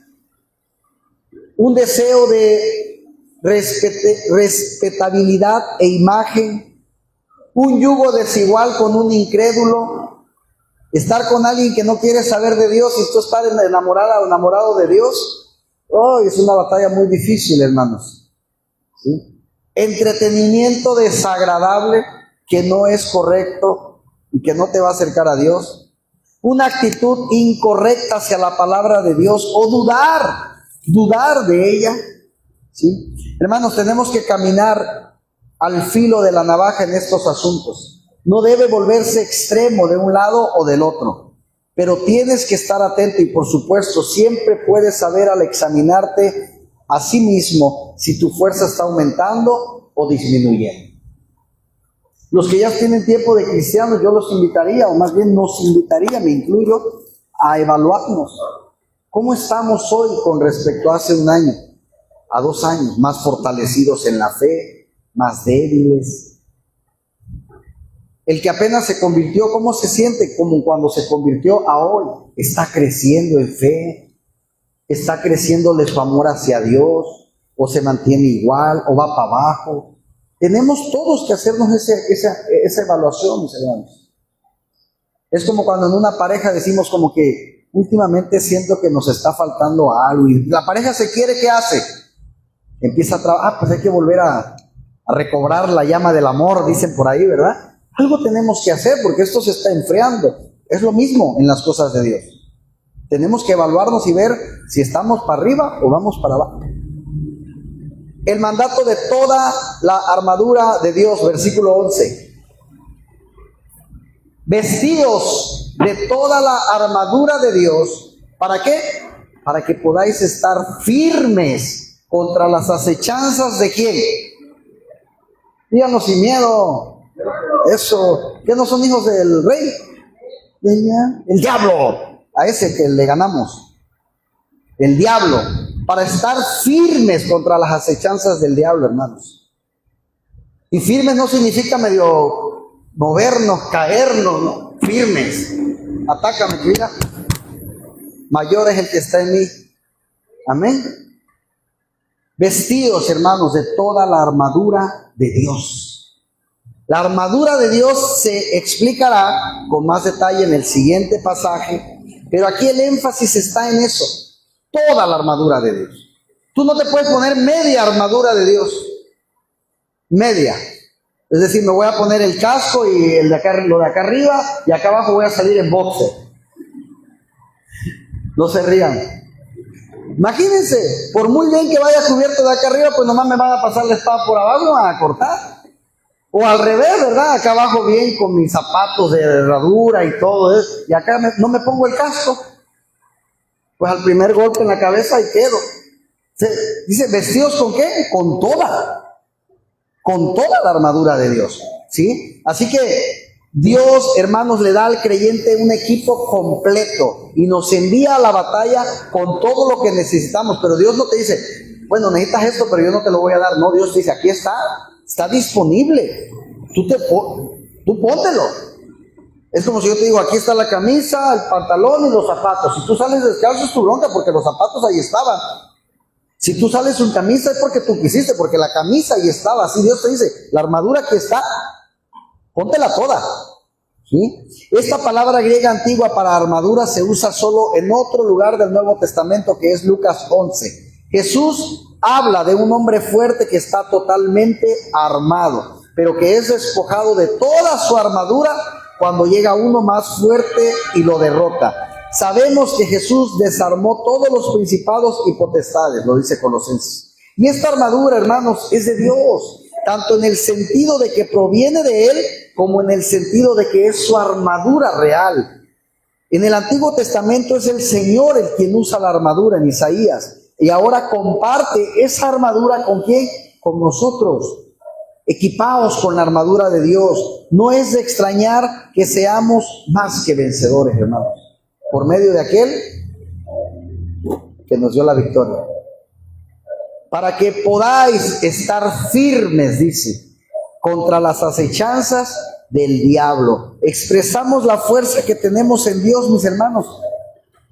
un deseo de respetabilidad e imagen, un yugo desigual con un incrédulo, estar con alguien que no quiere saber de Dios y tú estar enamorada o enamorado de Dios. Es una batalla muy difícil, hermanos. ¿Sí? Entretenimiento desagradable que no es correcto y que no te va a acercar a Dios. Una actitud incorrecta hacia la palabra de Dios o dudar de ella. ¿Sí? Hermanos, tenemos que caminar al filo de la navaja en estos asuntos. No debe volverse extremo de un lado o del otro, pero tienes que estar atento y por supuesto siempre puedes saber al examinarte a sí mismo si tu fuerza está aumentando o disminuyendo. Los que ya tienen tiempo de cristianos, yo los invitaría, o más bien nos invitaría, me incluyo, a evaluarnos. ¿Cómo estamos hoy con respecto a hace un año, a 2 años? Más fortalecidos en la fe, más débiles. El que apenas se convirtió, ¿cómo se siente? Como cuando se convirtió a hoy. Está creciendo en fe, está creciéndole su amor hacia Dios, o se mantiene igual, o va para abajo. Tenemos todos que hacernos esa evaluación, mis hermanos. Es como cuando en una pareja decimos como que últimamente siento que nos está faltando algo y la pareja se quiere, ¿qué hace? Empieza a trabajar, pues hay que volver a recobrar la llama del amor, dicen por ahí, ¿verdad? Algo tenemos que hacer porque esto se está enfriando. Es lo mismo en las cosas de Dios. Tenemos que evaluarnos y ver si estamos para arriba o vamos para abajo. El mandato de toda la armadura de Dios, versículo 11. Vestidos de toda la armadura de Dios, ¿para qué? Para que podáis estar firmes contra las acechanzas de ¿quién? Díganos sin miedo. Eso, ¿qué no son hijos del rey? El diablo, a ese que le ganamos. El diablo. Para estar firmes contra las acechanzas del diablo, hermanos. Y firmes no significa medio movernos, caernos, ¿no? Firmes. Atácame, mira. Mayor es el que está en mí. Amén. Vestidos, hermanos, de toda la armadura de Dios. La armadura de Dios se explicará con más detalle en el siguiente pasaje, pero aquí el énfasis está en eso. Toda la armadura de Dios. Tú no te puedes poner media armadura de Dios. Media. Es decir, me voy a poner el casco y lo de acá arriba y acá abajo voy a salir en boxer. No se rían. Imagínense, por muy bien que vaya cubierto de acá arriba, pues nomás me van a pasar la espada por abajo y me van a cortar. O al revés, ¿verdad? Acá abajo bien con mis zapatos de herradura y todo eso. Y acá no me pongo el casco. Pues al primer golpe en la cabeza y quedo. Dice, ¿vestidos con qué? Con toda la armadura de Dios, ¿sí? Así que Dios, hermanos, le da al creyente un equipo completo y nos envía a la batalla con todo lo que necesitamos, pero Dios no te dice, bueno, necesitas esto, pero yo no te lo voy a dar. No, Dios dice, aquí está disponible. Tú póntelo. Es como si yo te digo, aquí está la camisa, el pantalón y los zapatos. Si tú sales descalzo es tu bronca porque los zapatos ahí estaban. Si tú sales sin camisa es porque tú quisiste, porque la camisa ahí estaba. Así Dios te dice, la armadura que está, póntela toda. ¿Sí? Esta palabra griega antigua para armadura se usa solo en otro lugar del Nuevo Testamento, que es Lucas 11. Jesús habla de un hombre fuerte que está totalmente armado, pero que es despojado de toda su armadura cuando llega uno más fuerte y lo derrota. Sabemos que Jesús desarmó todos los principados y potestades, lo dice Colosenses. Y esta armadura, hermanos, es de Dios, tanto en el sentido de que proviene de Él, como en el sentido de que es su armadura real. En el Antiguo Testamento es el Señor el quien usa la armadura en Isaías, y ahora comparte esa armadura ¿con quién? Con nosotros. Equipaos con la armadura de Dios. No es de extrañar que seamos más que vencedores, hermanos, por medio de aquel que nos dio la victoria. Para que podáis estar firmes, dice, contra las acechanzas del diablo. Expresamos la fuerza que tenemos en Dios, mis hermanos,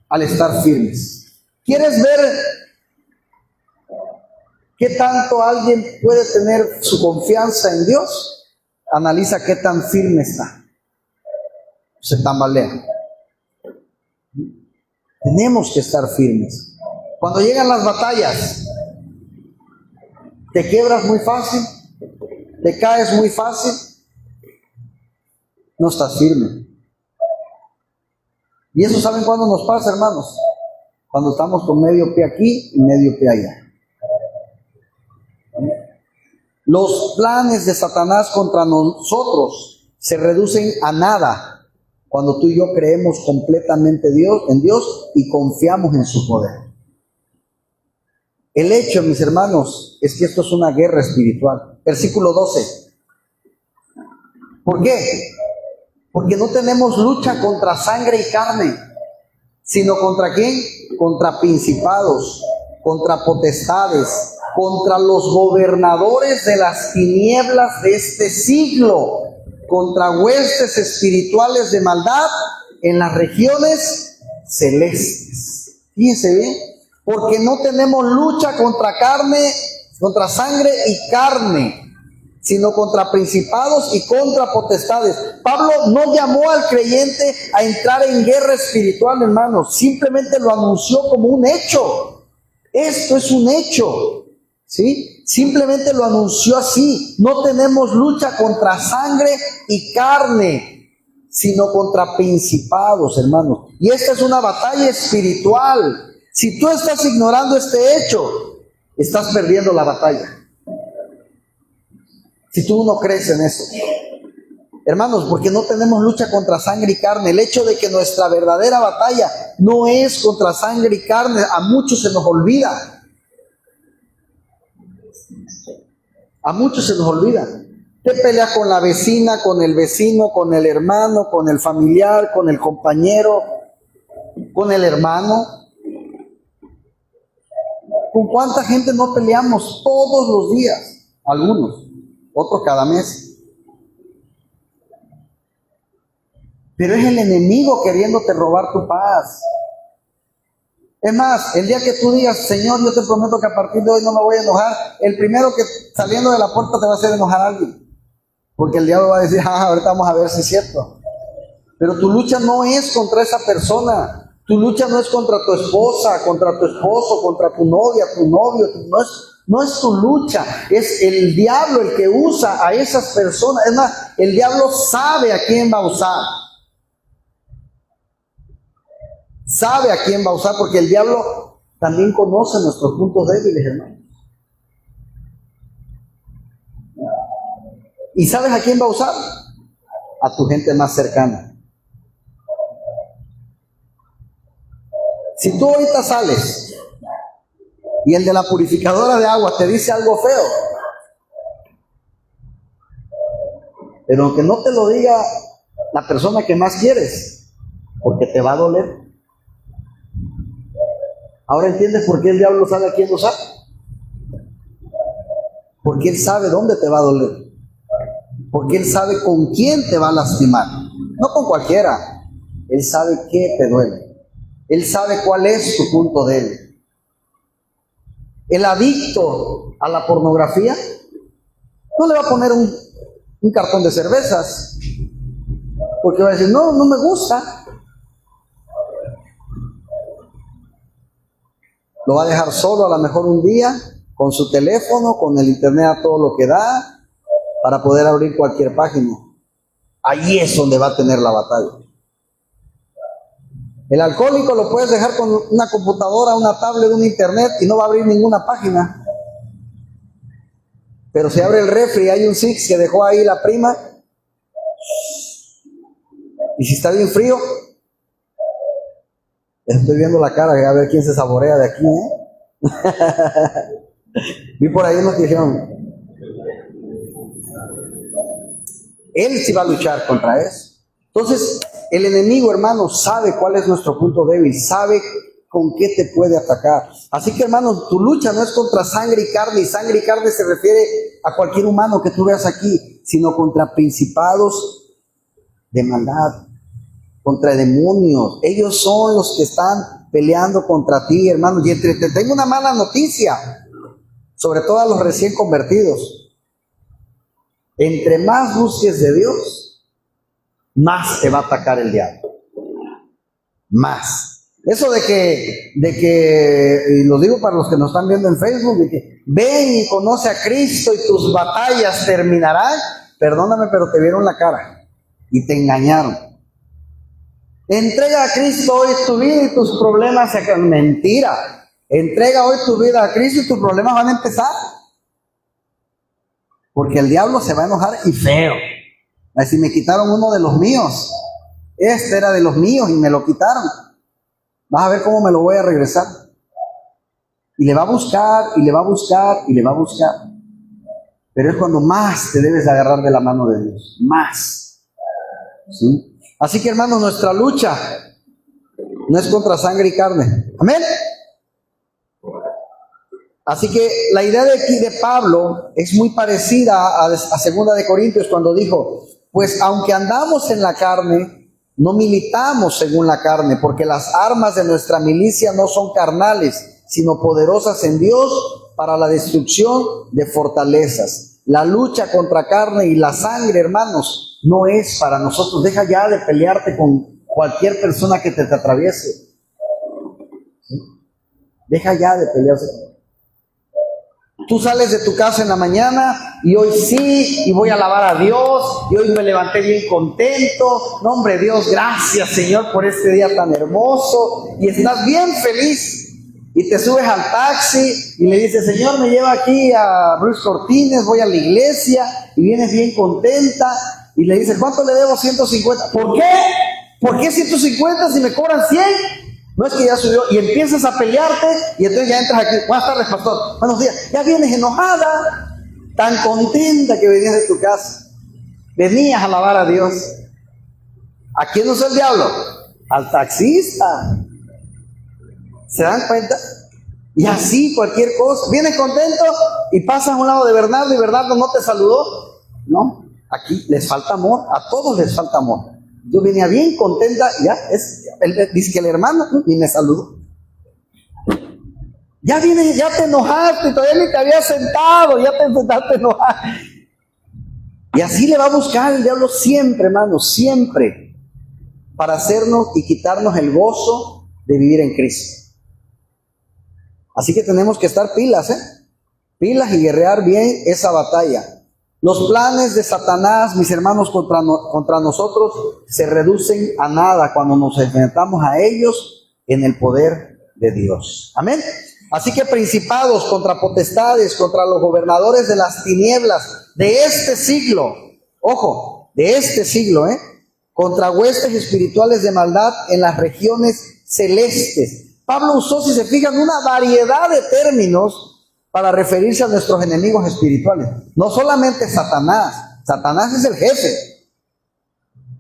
al estar firmes. ¿Quieres ver qué tanto alguien puede tener su confianza en Dios? Analiza qué tan firme está. Se tambalea. Tenemos que estar firmes. Cuando llegan las batallas, te quiebras muy fácil, te caes muy fácil, no estás firme. Y eso, ¿saben cuándo nos pasa, hermanos? Cuando estamos con medio pie aquí y medio pie allá. Los planes de Satanás contra nosotros se reducen a nada cuando tú y yo creemos completamente en Dios y confiamos en su poder. El hecho, mis hermanos, es que esto es una guerra espiritual. Versículo 12. ¿Por qué? Porque no tenemos lucha contra sangre y carne, sino ¿contra quién? Contra principados, contra potestades, contra los gobernadores de las tinieblas de este siglo, contra huestes espirituales de maldad en las regiones celestes. Fíjense bien, porque no tenemos lucha contra carne, contra sangre y carne, sino contra principados y contra potestades. Pablo no llamó al creyente a entrar en guerra espiritual, hermanos, simplemente lo anunció como un hecho. Esto es un hecho, ¿sí? Simplemente lo anunció así. No tenemos lucha contra sangre y carne, sino contra principados, hermanos. Y esta es una batalla espiritual. Si tú estás ignorando este hecho, estás perdiendo la batalla. Si tú no crees en eso, hermanos, porque no tenemos lucha contra sangre y carne. El hecho de que nuestra verdadera batalla no es contra sangre y carne, a muchos se nos olvida. A muchos se nos olvida. Te peleas con la vecina, con el vecino, con el hermano, con el familiar, con el compañero, con el hermano. ¿Con cuánta gente no peleamos todos los días? Algunos, otros cada mes. Pero es el enemigo queriéndote robar tu paz. Es más, el día que tú digas, Señor, yo te prometo que a partir de hoy no me voy a enojar, el primero que saliendo de la puerta te va a hacer enojar a alguien. Porque el diablo va a decir, ahorita vamos a ver si es cierto. Pero tu lucha no es contra esa persona. Tu lucha no es contra tu esposa, contra tu esposo, contra tu novia, tu novio. No es tu lucha. Es el diablo el que usa a esas personas. Es más, el diablo sabe a quién va a usar. Sabe a quién va a usar, porque el diablo también conoce nuestros puntos débiles, hermano. ¿Y sabes a quién va a usar? A tu gente más cercana. Si tú ahorita sales y el de la purificadora de agua te dice algo feo, pero aunque no te lo diga la persona que más quieres, porque te va a doler. Ahora entiendes por qué el diablo sabe a quién usar. Porque él sabe dónde te va a doler. Porque él sabe con quién te va a lastimar. No con cualquiera. Él sabe qué te duele. Él sabe cuál es tu punto débil. El adicto a la pornografía no le va a poner un cartón de cervezas, porque va a decir, no, no me gusta. Lo va a dejar solo a lo mejor un día, con su teléfono, con el internet a todo lo que da, para poder abrir cualquier página. Ahí es donde va a tener la batalla. El alcohólico lo puedes dejar con una computadora, una tablet, un internet y no va a abrir ninguna página. Pero si abre el refri y hay un Six que dejó ahí la prima, y si está bien frío, estoy viendo la cara, a ver quién se saborea de aquí, Vi por ahí unos que dijeron, él sí va a luchar contra eso. Entonces, el enemigo, hermano, sabe cuál es nuestro punto débil, sabe con qué te puede atacar. Así que, hermano, tu lucha no es contra sangre y sangre y carne se refiere a cualquier humano que tú veas aquí, sino contra principados de maldad, contra demonios. Ellos son los que están peleando contra ti, hermano. Y te tengo una mala noticia, sobre todo a los recién convertidos. Entre más busques de Dios, más te va a atacar el diablo. Más. Eso de que, y lo digo para los que nos están viendo en Facebook, de que ven y conoce a Cristo y tus batallas terminarán. Perdóname, pero te vieron la cara y te engañaron. Entrega a Cristo hoy tu vida y tus problemas se acaban. Mentira. Entrega hoy tu vida a Cristo y tus problemas van a empezar. Porque el diablo se va a enojar y feo. Así me quitaron uno de los míos. Este era de los míos y me lo quitaron. Vas a ver cómo me lo voy a regresar. Y le va a buscar, y le va a buscar, y le va a buscar. Pero es cuando más te debes agarrar de la mano de Dios. Más. ¿Sí? Así que, hermanos, nuestra lucha no es contra sangre y carne. Amén. Así que la idea de aquí de Pablo es muy parecida a 2 de Corintios cuando dijo, pues aunque andamos en la carne, no militamos según la carne, porque las armas de nuestra milicia no son carnales, sino poderosas en Dios para la destrucción de fortalezas. La lucha contra carne y la sangre, hermanos, no es para nosotros. Deja ya de pelearte con cualquier persona que te atraviese. ¿Sí? Deja ya de pelearse. Tú sales de tu casa en la mañana y hoy sí, y voy a alabar a Dios, y hoy me levanté bien contento. No, hombre, Dios, gracias, Señor, por este día tan hermoso. Y estás bien feliz. Y te subes al taxi y le dices, Señor, me lleva aquí a Ruiz Cortines, voy a la iglesia, y vienes bien contenta. Y le dices, ¿cuánto le debo? 150. ¿Por qué? ¿Por qué 150 si me cobran 100? No es que ya subió, y empiezas a pelearte, y entonces ya entras aquí. Buenas tardes, pastor. Buenos días. Ya vienes enojada, tan contenta que venías de tu casa. Venías a alabar a Dios. ¿A quién usó el diablo? Al taxista. ¿Se dan cuenta? Y así cualquier cosa. Vienes contento y pasas a un lado de Bernardo y Bernardo no te saludó. No, aquí les falta amor. A todos les falta amor. Yo venía bien contenta, dice que el hermano ni me saludó. Ya vienes, ya te enojaste, todavía ni te habías sentado, ya te empezaste a enojar. Y así le va a buscar el diablo siempre, hermano, siempre, para hacernos y quitarnos el gozo de vivir en Cristo. Así que tenemos que estar pilas, pilas y guerrear bien esa batalla. Los planes de Satanás, mis hermanos, contra nosotros se reducen a nada cuando nos enfrentamos a ellos en el poder de Dios. Amén. Así que principados, contra potestades, contra los gobernadores de las tinieblas de este siglo, ojo, de este siglo, contra huestes espirituales de maldad en las regiones celestes. Pablo usó, si se fijan, una variedad de términos para referirse a nuestros enemigos espirituales. No solamente Satanás. Satanás es el jefe.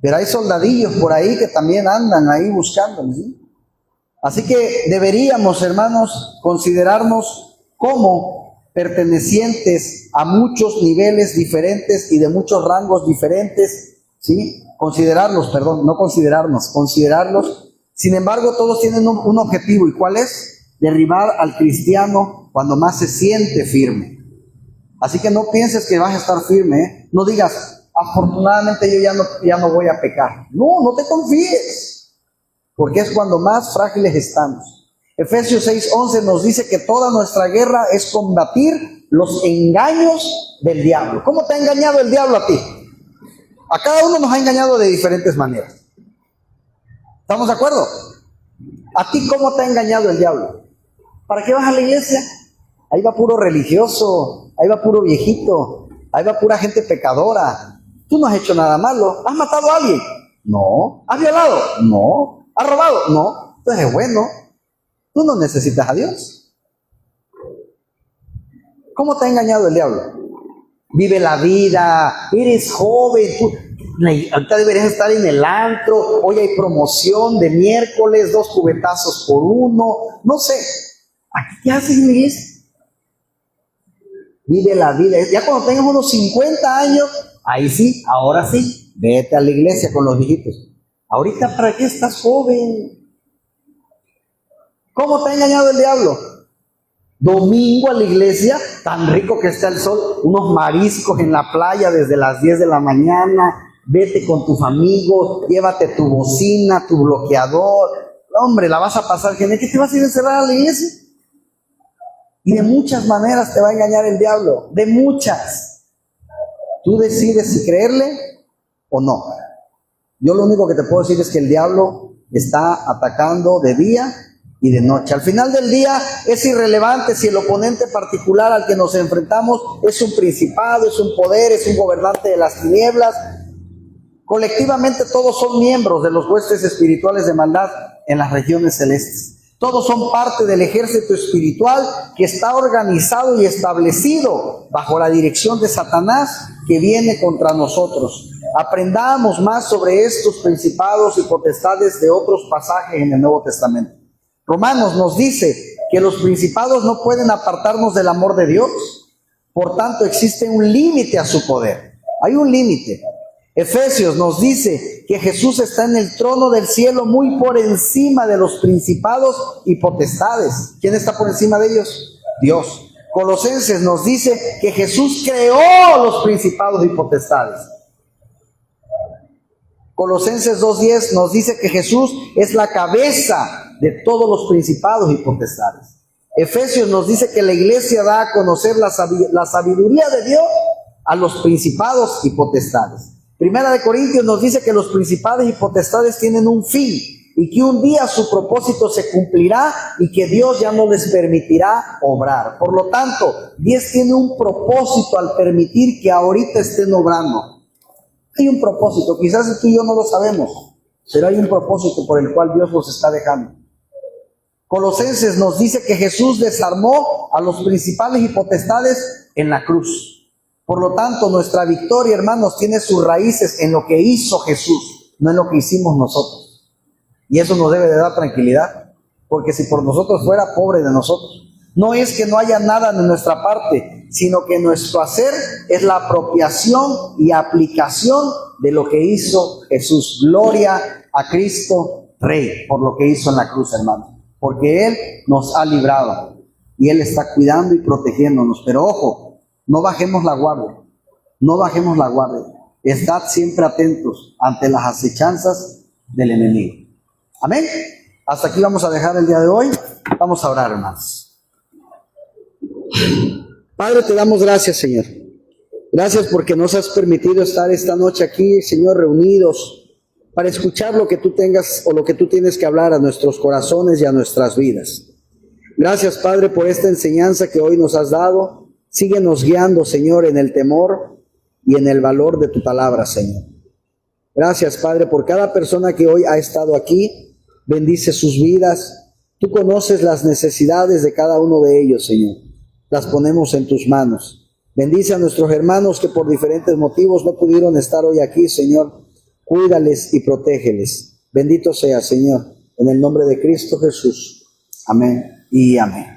Pero hay soldadillos por ahí que también andan ahí buscando, ¿sí? Así que deberíamos, hermanos, considerarnos como pertenecientes a muchos niveles diferentes y de muchos rangos diferentes ¿sí? Considerarlos, perdón, no considerarnos, considerarlos. Sin embargo, todos tienen un objetivo. ¿Y cuál es? Derribar al cristiano cuando más se siente firme. Así que no pienses que vas a estar firme, ¿eh? No digas, afortunadamente yo ya no voy a pecar. No, no te confíes, porque es cuando más frágiles estamos. Efesios 6:11 nos dice que toda nuestra guerra es combatir los engaños del diablo. ¿Cómo te ha engañado el diablo a ti? A cada uno nos ha engañado de diferentes maneras. ¿Estamos de acuerdo? ¿A ti cómo te ha engañado el diablo? ¿Para qué vas a la iglesia? Ahí va puro religioso, ahí va puro viejito, ahí va pura gente pecadora. Tú no has hecho nada malo. ¿Has matado a alguien? No. ¿Has violado? No. ¿Has robado? No. Entonces es bueno. Tú no necesitas a Dios. ¿Cómo te ha engañado el diablo? Vive la vida, eres joven, ahorita deberías estar en el antro, hoy hay promoción de miércoles, 2 cubetazos por 1, no sé. ¿Aquí qué haces, Luis? Vive la vida. Ya cuando tengas unos 50 años, ahí sí, ahora sí, vete a la iglesia con los viejitos. Ahorita, ¿para qué estás joven? ¿Cómo te ha engañado el diablo? Domingo a la iglesia, tan rico que está el sol, unos mariscos en la playa desde las 10 de la mañana, vete con tus amigos, llévate tu bocina, tu bloqueador. Hombre, la vas a pasar genial. ¿Qué te vas a ir a encerrar a la iglesia? Y de muchas maneras te va a engañar el diablo, de muchas. Tú decides si creerle o no. Yo lo único que te puedo decir es que el diablo está atacando de día y de noche. Al final del día es irrelevante si el oponente particular al que nos enfrentamos es un principado, es un poder, es un gobernante de las tinieblas. Colectivamente todos son miembros de los huestes espirituales de maldad en las regiones celestes. Todos son parte del ejército espiritual que está organizado y establecido bajo la dirección de Satanás que viene contra nosotros. Aprendamos más sobre estos principados y potestades de otros pasajes en el Nuevo Testamento. Romanos nos dice que los principados no pueden apartarnos del amor de Dios. Por tanto, existe un límite a su poder. Hay un límite. Efesios nos dice que Jesús está en el trono del cielo muy por encima de los principados y potestades. ¿Quién está por encima de ellos? Dios. Colosenses nos dice que Jesús creó los principados y potestades. Colosenses 2:10 nos dice que Jesús es la cabeza de todos los principados y potestades. Efesios nos dice que la iglesia da a conocer la sabiduría de Dios a los principados y potestades. Primera de Corintios nos dice que los principados y potestades tienen un fin y que un día su propósito se cumplirá y que Dios ya no les permitirá obrar. Por lo tanto, Dios tiene un propósito al permitir que ahorita estén obrando. Hay un propósito, quizás tú y yo no lo sabemos, pero hay un propósito por el cual Dios los está dejando. Colosenses nos dice que Jesús desarmó a los principales y potestades en la cruz. Por lo tanto, nuestra victoria, hermanos, tiene sus raíces en lo que hizo Jesús, no en lo que hicimos nosotros. Y eso nos debe de dar tranquilidad, porque si por nosotros fuera, pobre de nosotros. No es que no haya nada de nuestra parte, sino que nuestro hacer es la apropiación y aplicación de lo que hizo Jesús. Gloria a Cristo Rey por lo que hizo en la cruz, hermanos, porque Él nos ha librado y Él está cuidando y protegiéndonos. Pero ojo, no bajemos la guardia, no bajemos la guardia. Estad siempre atentos ante las acechanzas del enemigo. Amén. Hasta aquí vamos a dejar el día de hoy. Vamos a orar, hermanos. Padre, te damos gracias, Señor. Gracias porque nos has permitido estar esta noche aquí, Señor, reunidos para escuchar lo que tú tengas o lo que tú tienes que hablar a nuestros corazones y a nuestras vidas. Gracias, Padre, por esta enseñanza que hoy nos has dado. Síguenos guiando, Señor, en el temor y en el valor de tu palabra, Señor. Gracias, Padre, por cada persona que hoy ha estado aquí. Bendice sus vidas. Tú conoces las necesidades de cada uno de ellos, Señor. Las ponemos en tus manos. Bendice a nuestros hermanos que por diferentes motivos no pudieron estar hoy aquí, Señor. Cuídales y protégeles. Bendito sea, Señor, en el nombre de Cristo Jesús. Amén y amén.